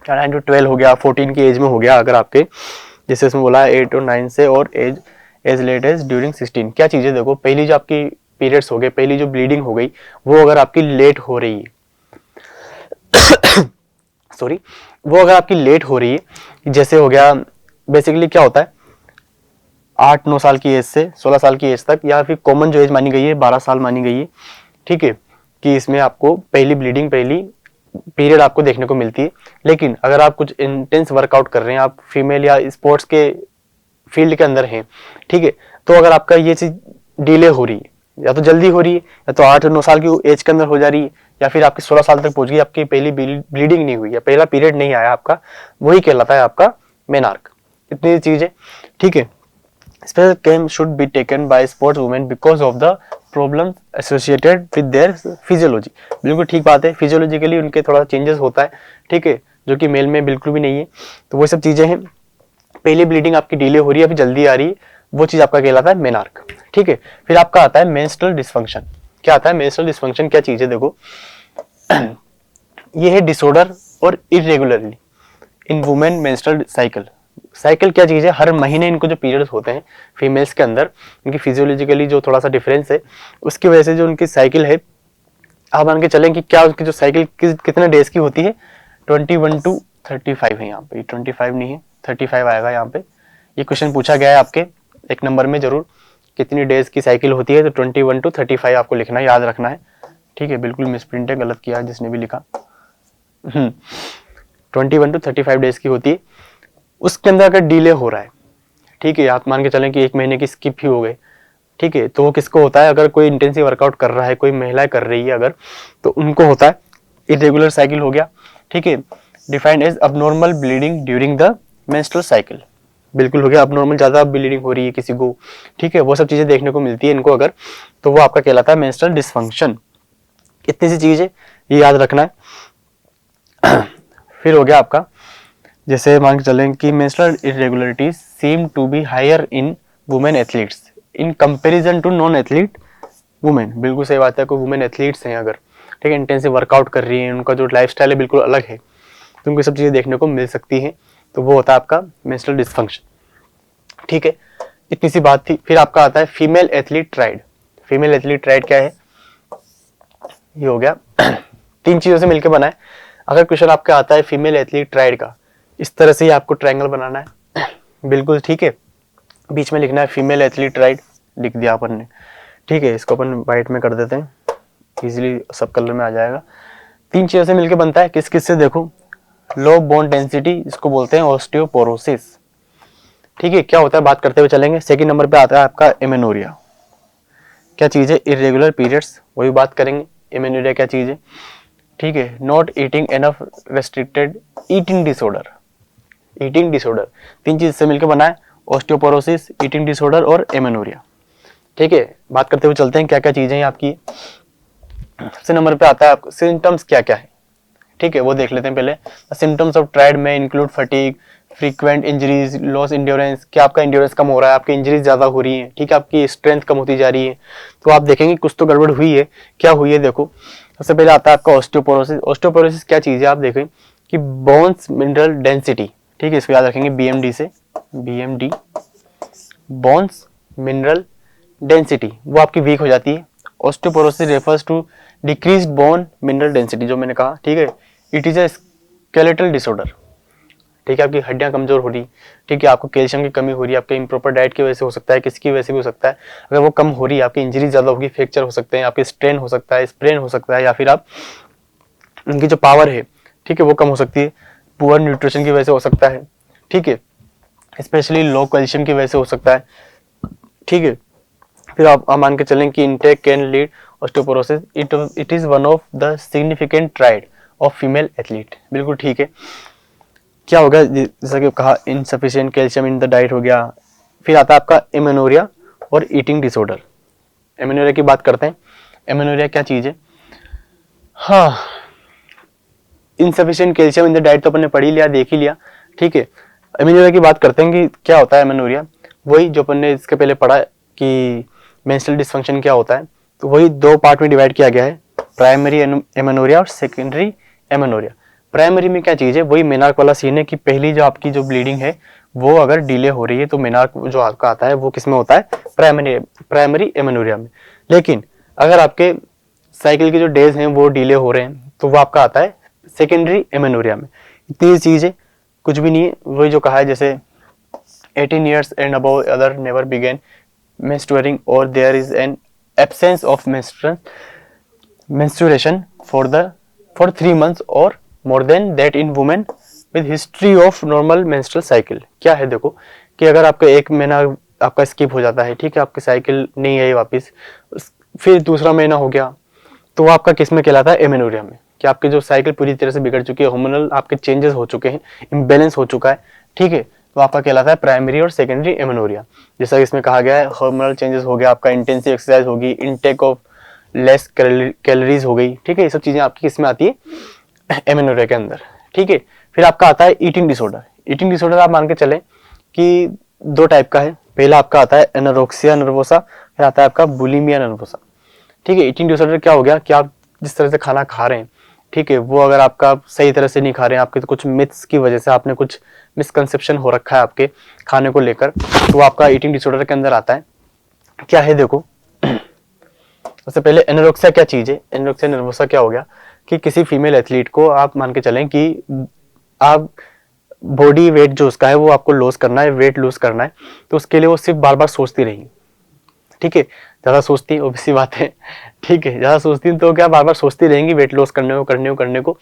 [SPEAKER 1] 9 to 12 हो गया, 14 की एज में हो गया, अगर आपके जैसे इसमें बोला है 8 और 9 से, और एज लेट एज ड्यूरिंग 16। क्या चीज़ें देखो, पहली जो आपकी पीरियड्स हो गए, पहली जो ब्लीडिंग हो गई, वो अगर आपकी लेट हो रही है सॉरी, वो अगर आपकी लेट हो रही है, जैसे हो गया, बेसिकली क्या होता है 8-9 साल की एज से 16 साल की एज तक, या फिर कॉमन जो एज मानी गई है 12 साल मानी गई है, ठीक है, कि इसमें आपको पहली पीरियड आपको देखने को मिलती है। लेकिन अगर आप कुछ इंटेंस वर्कआउट कर रहे हैं, आप फीमेल या स्पोर्ट्स के फील्ड के अंदर हैं, ठीक है, तो अगर आपका ये चीज डिले हो रही है, या तो जल्दी हो रही है, या तो 8-9 साल की एज के अंदर हो जा रही है, या फिर आपकी 16 साल तक पहुंच गई, आपकी पहली ब्लीडिंग नहीं हुई, या पहला पीरियड नहीं आया आपका, वही कहलाता है आपका मेनार्क। इतनी चीज है, ठीक है। Special care should be taken by sports women because of the problem associated with their physiology. बिल्कुल ठीक बात है, फिजियोलॉजिकली उनके थोड़ा चेंजेस होता है, ठीक है, जो कि मेल में बिल्कुल भी नहीं है। तो वो सब चीजें हैं। पहली ब्लीडिंग आपकी डिले हो रही है, अभी जल्दी आ रही है, वो चीज आपका कहलाता है मेनार्क, ठीक है। फिर आपका आता है मेंस्ट्रुअल डिसफंक्शन। क्या आता है मेंस्ट्रुअल डिसफंक्शन? क्या चीज है देखो, ये है डिसऑर्डर और इरेगुलरली इन वुमेन मेंस्ट्रुअल साइकिल। साइकिल क्या चीज है? हर महीने इनको जो पीरियड्स होते हैं फीमेल्स के अंदर, इनकी फिजियोलॉजिकली जो थोड़ा सा डिफरेंस है, उसकी वजह से जो उनकी साइकिल है, आप मान के चलें कि क्या उसकी जो साइकिल कितने डेज की होती है, 21 to 35 है। यहाँ पे 25 नहीं है, 35 आएगा यहाँ पे। ये क्वेश्चन पूछा गया है आपके एक नंबर में जरूर, कितनी डेज की साइकिल होती है, तो 21 to 35 आपको लिखना है, याद रखना है, ठीक है। बिल्कुल मिसप्रिंट है, गलत किया है जिसने भी लिखा। 21 to 35 डेज की होती है। उसके अंदर अगर डिले हो रहा है, ठीक है, आप मान के चलें कि 1 महीने की स्किप ही हो गए, ठीक है, तो वो किसको होता है? अगर कोई इंटेंसिव वर्कआउट कर रहा है, कोई महिलाएं कर रही है अगर, तो उनको होता है इरेगुलर साइकिल हो गया, ठीक है। Defined as abnormal bleeding during the menstrual cycle, बिल्कुल हो गया अबनॉर्मल, ज्यादा ब्लीडिंग हो रही है किसी को, ठीक है, वो सब चीजें देखने को मिलती है इनको अगर, तो वो आपका कहलाता है मेंस्ट्रुअल डिसफंक्शन। इतनी सी चीज है, ये याद रखना है। फिर हो गया आपका, जैसे मान के चलें कि menstrual irregularities seem to be higher in women athletes in comparison to non athlete women. बिल्कुल सही बात है, कोई वुमेन एथलीट्स हैं अगर, ठीक है, इंटेंसिव वर्कआउट कर रही हैं, उनका जो लाइफस्टाइल है बिल्कुल अलग है, तो उनको सब चीजें देखने को मिल सकती हैं, तो वो होता है आपका मेंस्ट्रुअल डिसफंक्शन, ठीक है। इतनी सी बात थी। फिर आपका आता है female athlete tried. Female athlete tried क्या है? ये हो गया 3 चीजों से मिलकर बना है। अगर क्वेश्चन आपका आता है फीमेल एथलीट ट्राइड का, इस तरह से ही आपको ट्रायंगल बनाना है, बिल्कुल ठीक है, बीच में लिखना है फीमेल एथलीट ट्राइड, लिख दिया अपन ने, ठीक है। इसको अपन वाइट में कर देते हैं, इजीली सब कलर में आ जाएगा। 3 चीजों से मिलकर बनता है, किस किस से? देखो, लो बोन डेंसिटी, इसको बोलते हैं ऑस्टियोपोरोसिस, ठीक है। क्या होता है बात करते हुए चलेंगे। सेकंड नंबर पे आता है आपका एमेनोरिया। क्या चीज है? इरेगुलर पीरियड्स, वही बात करेंगे। एमेनोरिया क्या चीज है, ठीक है। Not eating enough restricted eating disorder. Eating disorder 3 चीज से मिलकर बना है, ऑस्टियोपोरोसिस, ईटिंग डिसऑर्डर और एमेनोरिया, ठीक है। बात करते हुए चलते हैं क्या क्या चीजें हैं आपकी। सबसे नंबर पे आता है आपको सिम्टम्स क्या क्या है, ठीक है, वो देख लेते हैं पहले। सिम्टम्स ऑफ ट्राइड में include fatigue, frequent injuries, loss endurance. क्या आपका इंड्योरेंस कम हो रहा है, आपकी इंजरीज ज्यादा हो रही है, ठीक है, आपकी स्ट्रेंथ कम होती जा रही है, तो आप देखेंगे कुछ तो गड़बड़ हुई है। क्या हुई है? देखो, सबसे पहले आता है आपका ऑस्टियोपोरोसिस। ऑस्टियोपोरोसिस क्या चीज है? आप देखें कि बोन्स मिनरल डेंसिटी, ठीक है, इसको याद रखेंगे बीएमडी से, बीएमडी, बोन्स मिनरल डेंसिटी, वो आपकी वीक हो जाती है। Osteoporosis refers to decreased bone mineral density, जो मैंने कहा, ठीक है। It is a skeletal disorder, ठीक है, आपकी हड्डियां कमजोर हो रही, ठीक है, आपको कैल्शियम की कमी हो रही है, आपके इम्प्रॉपर डाइट की वजह से हो सकता है, किसकी वजह से भी हो सकता है। अगर वो कम हो रही है, आपकी इंजरी ज्यादा होगी, फ्रैक्चर हो सकते हैं, आपके स्ट्रेन हो सकता है, स्प्रेन हो सकता है, या फिर आप उनकी जो पावर है, ठीक है, वो कम हो सकती है। पुअर न्यूट्रिशन की वजह से हो सकता है, ठीक है, स्पेशली लो कैल्शियम की वजह से हो सकता है, ठीक है। फिर आप मान के चलें कि intake can lead osteoporosis. It is one of the significant tried of female athlete, बिल्कुल ठीक है। क्या होगा? जैसा कि कहा, insufficient calcium in the diet हो गया। फिर आता है आपका एमेनोरिया और ईटिंग डिसऑर्डर। एमेनोरिया की बात करते हैं। एमेनोरिया क्या चीज है? हाँ, insufficient calcium in the diet तो अपन ने पढ़ ही लिया, देख ही लिया, ठीक है। एमेनोरिया की बात करते हैं कि क्या होता है एमेनोरिया, वही जो अपन ने इसके पहले पढ़ा कि मेंस्ट्रुअल डिसफंक्शन क्या होता है, तो वही 2 पार्ट में डिवाइड किया गया है, प्राइमरी एमेनोरिया और सेकेंडरी एमेनोरिया। प्राइमरी में क्या चीज है? वही मेनार्क वाला सीन है कि पहली जो आपकी जो ब्लीडिंग है वो अगर डिले हो रही है, तो मेनार्क जो आपका आता है वो किसमें होता है? प्राइमरी एमेनोरिया में। लेकिन अगर आपके साइकिल के जो डेज हैं वो डिले हो रहे हैं, तो वो आपका आता है सेकेंडरी एमेनोरिया में। इतनी चीज है, कुछ भी नहीं है, वही जो कहा है, जैसे 18 years and above other never began menstruating or there is an absence of menstruation menstruation for 3 months or more than that in women with history of normal menstrual cycle। क्या है देखो कि अगर आपका 1 महीना आपका स्किप हो जाता है, ठीक है, आपकी साइकिल नहीं आई वापस, फिर दूसरा महीना हो गया, तो वो आपका किस में कहलाता है? एमेनोरिया में। कि आपकी जो साइकिल पूरी तरह से बिगड़ चुकी है, हार्मोनल आपके चेंजेस हो चुके हैं, इम्बेलेंस हो चुका है, ठीक है, तो आपका कहलाता है प्राइमरी और सेकेंडरी एमेनोरिया। जैसा इसमें कहा गया है, हार्मोनल चेंजेस हो गया, आपका इंटेंसिव एक्सरसाइज होगी, इनटेक ऑफ लेस कैलोरीज हो गई, ठीक है, ये सब चीजें आपकी किसमें आती है? एमेनोरिया के अंदर, ठीक है। फिर आपका आता है ईटिंग डिसऑर्डर। ईटिंग डिसऑर्डर आप मान के चलें कि 2 टाइप का है। पहला आपका आता है एनोरेक्सिया नर्वोसा, फिर आता है आपका बुलिमिया नर्वोसा, ठीक है। ईटिंग डिसऑर्डर क्या हो गया कि आप जिस तरह से खाना खा रहे हैं, ठीक है, वो अगर आपका सही तरह से नहीं खा रहे हैं, आपके तो कुछ मिथ्स की वजह से, आपने कुछ मिसकंसेप्शन हो रखा है आपके खाने को लेकर, तो आपका ईटिंग डिसऑर्डर के अंदर आता है। क्या है देखो, सबसे पहले एनोरेक्सिया क्या चीज है? एनोरेक्सिया नर्वोसा क्या हो गया कि किसी फीमेल एथलीट को आप मान के चलें कि आप बॉडी वेट जो उसका है वो आपको लॉस करना है, वेट लूज करना है, तो उसके लिए वो सिर्फ बार बार सोचती रहेंगी, ठीक है, ज्यादा सोचती है, ऑब्वियसली बात है, ठीक है, ज्यादा सोचती हैं तो क्या बार बार सोचती रहेंगी वेट लॉस करने को,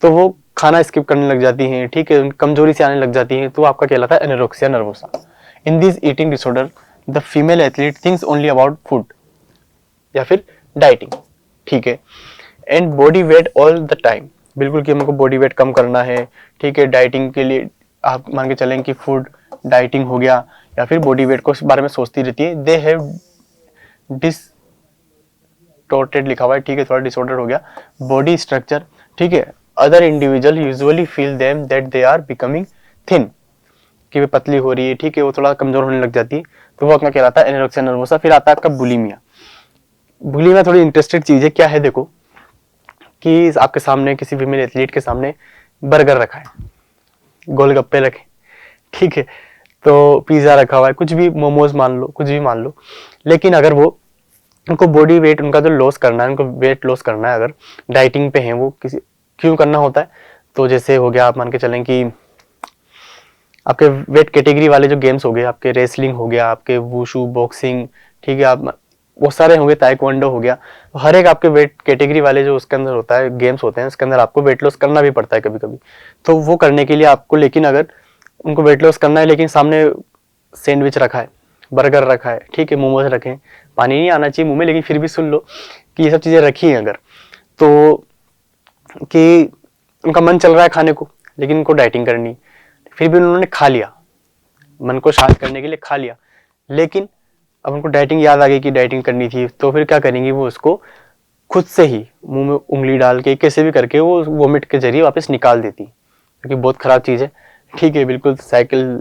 [SPEAKER 1] तो वो खाना स्किप करने लग जाती हैं, ठीक है, कमजोरी से आने लग जाती हैं, तो आपका कहलाता है anorexia nervosa. In this eating disorder the female athlete thinks only about food या फिर डाइटिंग, ठीक है, and body weight all the time, बिल्कुल कि हमको बॉडी वेट कम करना है, ठीक है, डाइटिंग के लिए आप मान के चलें कि फूड डाइटिंग हो गया, या फिर बॉडी वेट को बारे में सोचती रहती है। दे हैव डिस्टॉर्टेड लिखा हुआ है, ठीक है, थोड़ा डिसऑर्डर हो गया, बॉडी स्ट्रक्चर, ठीक है। Other individual usually feel them that they are becoming thin, कि वे पतली हो रही है, ठीक है, वो थोड़ा कमजोर होने लग जाती है, तो वो अपना कहलाता है एनोरेक्सिया नर्वोसा। फिर आता है आपका बुलिमिया। बुलिमिया थोड़ी इंटरेस्टेड चीज है। क्या है देखो कि आपके सामने किसी फीमेल एथलीट के सामने बर्गर रखा है, गोलगप्पे रखे, ठीक है, तो पिज्जा रखा हुआ है, कुछ भी, मोमोज मान लो, कुछ भी मान लो, लेकिन अगर वो उनको बॉडी वेट उनका जो लॉस करना है, उनको वेट लॉस करना है, अगर डाइटिंग पे हैं वो, किसी क्यों करना होता है, तो जैसे हो गया, आप मान के चलें कि आपके वेट कैटेगरी वाले जो गेम्स हो गए, आपके रेसलिंग हो गया, आपके वुशु, बॉक्सिंग, ठीक है, आप वो सारे होंगे, ताइक्वांडो हो गया, हर एक आपके वेट कैटेगरी वाले जो उसके अंदर होता है, गेम्स होते हैं, उसके अंदर आपको वेट लॉस करना भी पड़ता है कभी कभी, तो वो करने के लिए आपको, लेकिन अगर उनको वेट लॉस करना है, लेकिन सामने सैंडविच रखा है, बर्गर रखा है, ठीक है, मोमोज रखे हैं, पानी नहीं आना चाहिए मुंह में, लेकिन फिर भी सुन लो कि ये सब चीजें रखी हैं अगर, तो कि उनका मन चल रहा है खाने को, लेकिन उनको डाइटिंग करनी, फिर भी उन्होंने खा लिया, मन को शांत करने के लिए खा लिया, लेकिन अब उनको डाइटिंग याद आ गई कि डाइटिंग करनी थी, तो फिर क्या करेंगी, वो उसको खुद से ही मुंह में उंगली डाल के कैसे भी करके वो वोमिट के जरिए वापस निकाल देती, क्योंकि बहुत खराब चीज है, ठीक है, बिल्कुल साइकिल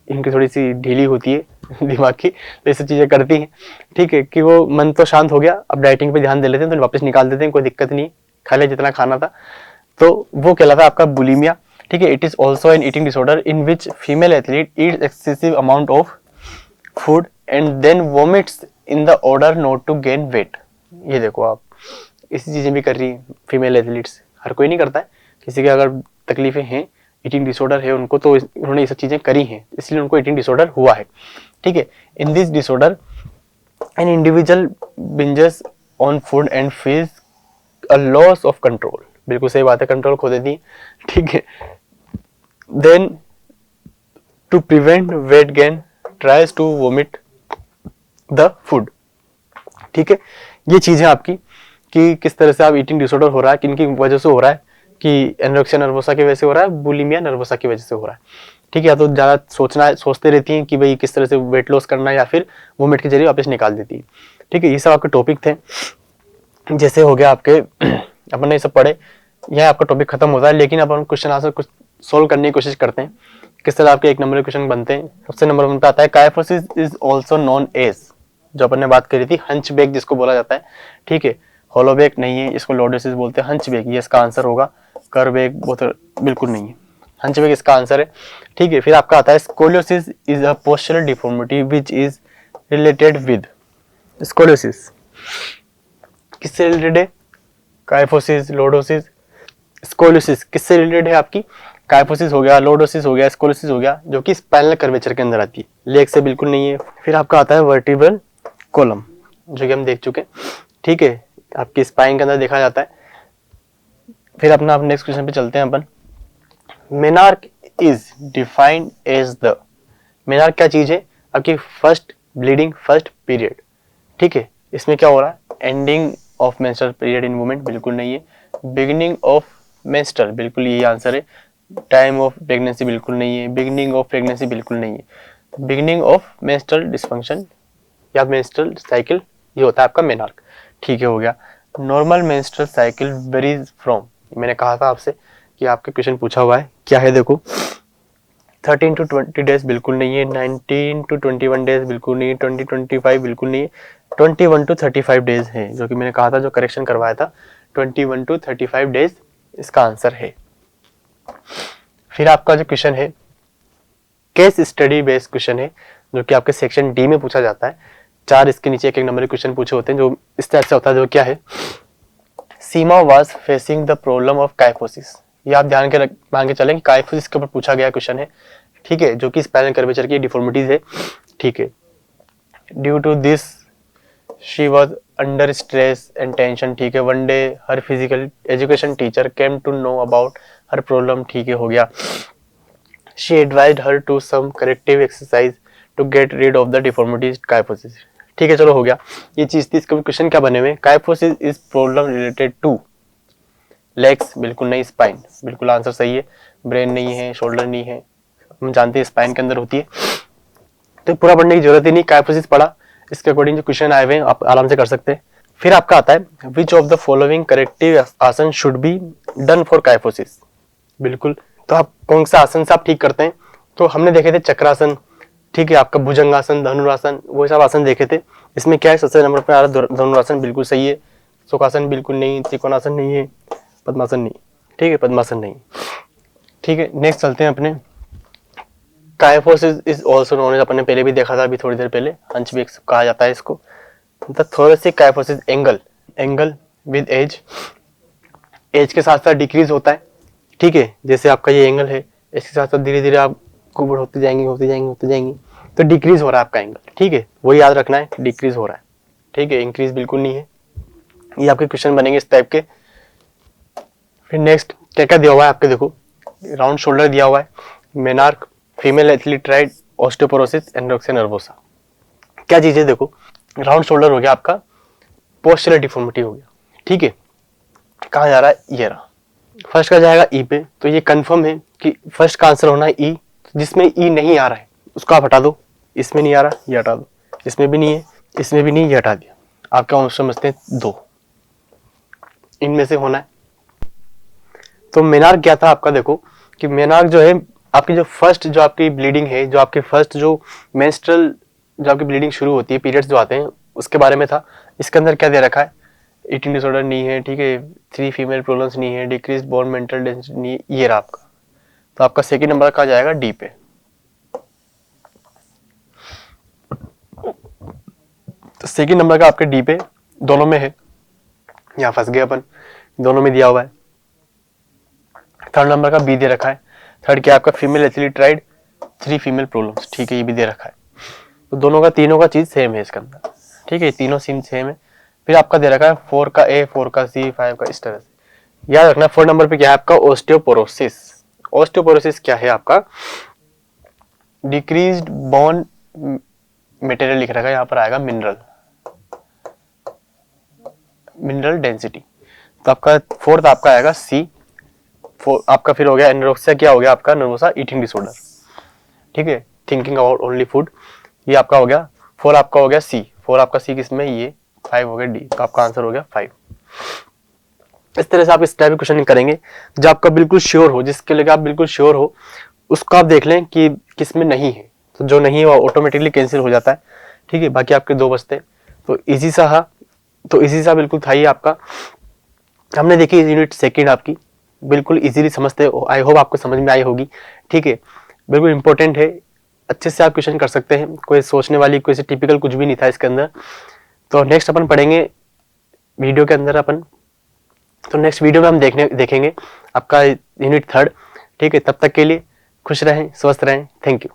[SPEAKER 1] इनकी थोड़ी सी ढीली होती है दिमाग की, तो ये सब चीजें करती हैं, ठीक है, कि वो मन तो शांत हो गया, अब डाइटिंग पे ध्यान दे लेते हैं, तो वापस निकाल देते हैं, कोई दिक्कत नहीं, खा ले जितना खाना था, तो वो कहलाता है आपका बुलिमिया, ठीक है। It is also an eating disorder in which female athlete eats excessive amount of food and then vomits in the order not to gain weight. ये देखो आप, इसी चीजें भी कर रही है फीमेल एथलीट्स, हर कोई नहीं करता है, किसी के अगर तकलीफें हैं, ईटिंग डिसऑर्डर है उनको, तो उन्होंने ये सब चीजें करी हैं, इसलिए उनको ईटिंग डिसऑर्डर हुआ है, ठीक है। In this disorder an individual binges on food and feels a loss of control, बिल्कुल सही बात है, कंट्रोल खो देती है, ठीक है। Then to prevent weight gain tries to vomit the food, ठीक है। ये चीज है आपकी कि किस तरह से आप ईटिंग डिसऑर्डर हो रहा है, किन की वजह से हो रहा है, कि एनोरेक्सिया नर्वोसा की वजह से हो रहा है, बुलिमिया नर्वोसा की वजह से हो रहा है, ठीक है। या तो ज्यादा सोचते रहती हैं कि भाई किस तरह से वेट लॉस करना है, या फिर वोमिट के जरिए वापस निकाल देती है, ठीक है। ये सब आपके टॉपिक थे, जैसे हो गया आपके अपन ने ये सब पढ़े, यह आपका टॉपिक खत्म होता है, लेकिन अपन क्वेश्चन आंसर कुछ सोल्व करने की कोशिश करते हैं, किस तरह आपके 1 नंबर के क्वेश्चन बनते हैं। सबसे नंबर 1 पे आता है kyphosis is also known as, जो अपन ने बात करी थी, हंचबैक जिसको बोला जाता है, ठीक है, होलोबैक नहीं है, इसको लॉर्डोसिस बोलते हैं, हंचबैक ये इसका आंसर होगा, कर्वबैक वो तो बिल्कुल नहीं है, हंचबैक इसका आंसर है, ठीक है। फिर आपका आता है scoliosis is a postural deformity which is related with, scoliosis किससे रिलेटेड है, काइफोसिस, लॉर्डोसिस, स्कोलियोसिस किससे रिलेटेड है आपकी, काइफोसिस हो गया, लॉर्डोसिस हो गया, स्कोलियोसिस हो गया, जो कि स्पाइनल कर्वेचर के अंदर आती है, लेग से बिल्कुल नहीं है। फिर आपका आता है वर्टिब्रल कॉलम, जो कि हम देख चुके हैं, ठीक है, आपकी स्पाइन के अंदर देखा जाता है। फिर अपना नेक्स्ट क्वेश्चन पे चलते हैं अपन। Menarche is defined as the, menarche क्या चीज है? आपकी फर्स्ट ब्लीडिंग फर्स्ट पीरियड, ठीक है। इसमें क्या हो रहा है? Ending of menstrual period in women, बिल्कुल नहीं है। बिगिनिंग ऑफ मेंस्ट्रुअल, बिल्कुल यही आंसर है। टाइम ऑफ प्रेगनेंसी, बिल्कुल नहीं है। बिगिनिंग ऑफ प्रेगनेंसी, बिल्कुल नहीं है। बिगिनिंग ऑफ मेंस्ट्रुअल डिसफंक्शन या मेंस्ट्रुअल साइकिल, ये होता है आपका मेनार्क, ठीक है, हो गया। Normal menstrual cycle varies from, मैंने कहा था आपसे कि आपके क्वेश्चन पूछा हुआ है, क्या है देखो। 13 to 20 डेज, बिल्कुल नहीं है। 19 to 21 डेज, बिल्कुल नहीं है। 20-25, बिल्कुल नहीं है। 21 to 35 डेज है, जो कि मैंने कहा था, जो करेक्शन करवाया था। 21 to 35 डेज इसका आंसर है। फिर आपका जो क्वेश्चन है केस स्टडी बेस्ड क्वेश्चन है, जो कि आपके सेक्शन डी में पूछा जाता है। 4 इसके नीचे एक नंबर के क्वेश्चन पूछे होते हैं, जो इस टाइप से होता है। जो क्या है? Seema was facing the problem of kyphosis, ये आप ध्यान के मान के चलें कि काइफोसिस के ऊपर पूछा गया क्वेश्चन है, ठीक है, जो कि स्पाइनल कर्वेचर की डिफॉर्मिटीज है, ठीक है। Due to this she was under stress and tension, ठीक है। One day her physical education teacher came to know about her problem, ठीक है, हो गया। She advised her to some corrective exercise to get rid of the deformities kyphosis, ठीक है, चलो हो गया। ये चीज थी। इसके क्वेश्चन क्या बने हुए? Kyphosis is problem related two legs, बिल्कुल नहीं। स्पाइन, बिल्कुल आंसर सही है। ब्रेन नहीं है, शोल्डर नहीं है, हम जानते हैं स्पाइन के अंदर होती है, तो पूरा पढ़ने की जरूरत ही नहीं। काइफोसिस पढ़ा, इसके अकॉर्डिंग जो क्वेश्चन आए हुए हैं आप आराम से कर सकते हैं। फिर आपका आता है which of the following corrective asana should be done for kyphosis, बिल्कुल। तो आप कौन सा आसन से आप ठीक करते हैं? तो हमने देखे थे चक्रासन, ठीक है, आपका भुजंगासन, धनुरासन, वो सब आसन देखे थे। इसमें क्या है? सबसे नंबर पर आ रहा है धनुरासन, बिल्कुल सही है। सुखासन बिल्कुल नहीं। त्रिकोणासन नहीं है। पद्मासन नहीं, ठीक है, पद्मासन नहीं, ठीक है। नेक्स्ट चलते हैं अपने। Kyphosis is also known as, अपने पहले भी देखा था अभी थोड़ी देर पहले, हंचबैक कहा जाता है इसको। The thoracic kyphosis angle with age के साथ साथ डिक्रीज होता है, ठीक है। जैसे आपका ये एंगल है, इसके साथ साथ धीरे धीरे आप ऊपर होती जाएंगी, तो डिक्रीज हो रहा है आपका एंगल, ठीक है, वो याद रखना है, डिक्रीज हो रहा है, ठीक है, इंक्रीज बिल्कुल नहीं है। ये आपके क्वेश्चन बनेंगे इस टाइप के। फिर नेक्स्ट क्या क्या दिया हुआ है आपके, देखो। राउंड शोल्डर दिया हुआ है, menarche, female athlete triad, osteoporosis, anorexia nervosa. क्या चीज है? देखो, राउंड शोल्डर हो गया आपका, पोस्चुलर डिफॉर्मिटी हो गया, ठीक है। कहाँ जा रहा है? ये रहा। फर्स्ट का जाएगा ई पे, तो ये कंफर्म है कि फर्स्ट का आंसर होना है ई। जिसमें ई नहीं आ रहा है उसको आप हटा दो। इसमें नहीं आ रहा, ये हटा दो। इसमें भी नहीं है, इसमें भी नहीं, ये हटा दिया। आपका ऑप्शन बचते हैं 2, इनमें से होना है। तो मेनार्क क्या था आपका? देखो कि मेनार्क जो है आपकी जो फर्स्ट जो आपकी ब्लीडिंग है, जो आपके फर्स्ट जो मेंस्ट्रुअल जो आपकी ब्लीडिंग शुरू होती है, पीरियड्स जो आते हैं, उसके बारे में था। इसके अंदर क्या दे रखा है? ईटिंग डिसऑर्डर नहीं है, ठीक है, 3 फीमेल प्रॉब्लम्स नहीं है, डिक्रीज बोन मेंटल डेंसिटी नहीं है, ये रहा आपका। तो आपका सेकंड नंबर का जाएगा डी पे। तो सेकंड नंबर का आपके डी पे दोनों में है, यहाँ फंस गए अपन, दोनों में दिया हुआ है। थर्ड नंबर का बी दे रखा है। थर्ड क्या आपका? फीमेल एथलीट्राइड, 3 फीमेल प्रॉब्लम्स, ठीक है, ये भी दे रखा है। तो दोनों का, तीनों का चीज सेम है इसके अंदर, ठीक है, तीनों सीन सेम है। फिर आपका दे रखा है 4 का ए, 4 का सी, 5 का इस तरह से याद रखना। 4 नंबर पे क्या है आपका? ऑस्टियोपोरोसिस। ऑस्टियोपोरोसिस क्या है आपका? डिक्रीज्ड बोन मटेरियल लिख रखा है, यहाँ पर आएगा मिनरल डेंसिटी। तो आपका फोर्थ आपका आएगा सी। आपका फिर हो गया एनोरेक्सिया, क्या हो गया आपका? नर्वोसा, ईटिंग डिसऑर्डर, ठीक है, थिंकिंग अबाउट ओनली फूड, ये आपका हो गया। 4 आपका हो गया सी। 4 आपका सी किसमें? ये। 5 हो गया डी। तो आपका आंसर हो गया 5। इस तरह से आप इस टाइप के क्वेश्चन करेंगे जो आपका बिल्कुल श्योर हो, जिसके लिए आप बिल्कुल श्योर हो, उसको आप देख लें कि किसमें नहीं है। तो जो नहीं है वो ऑटोमेटिकली कैंसिल हो जाता है, ठीक है। बाकी आपके 2 बचते हैं। तो इजी सा बिल्कुल था ये आपका। हमने देखी यूनिट सेकंड आपकी, बिल्कुल इजीली समझते हो। आई होप आपको समझ में आई होगी, ठीक है। बिल्कुल इंपॉर्टेंट है, अच्छे से आप क्वेश्चन कर सकते हैं। कोई सोचने वाली, कोई टिपिकल कुछ भी नहीं था इसके अंदर। तो नेक्स्ट अपन पढ़ेंगे वीडियो के अंदर अपन। तो नेक्स्ट वीडियो में हम देखेंगे आपका यूनिट 3, ठीक है। तब तक के लिए खुश रहें, स्वस्थ रहें। Thank you.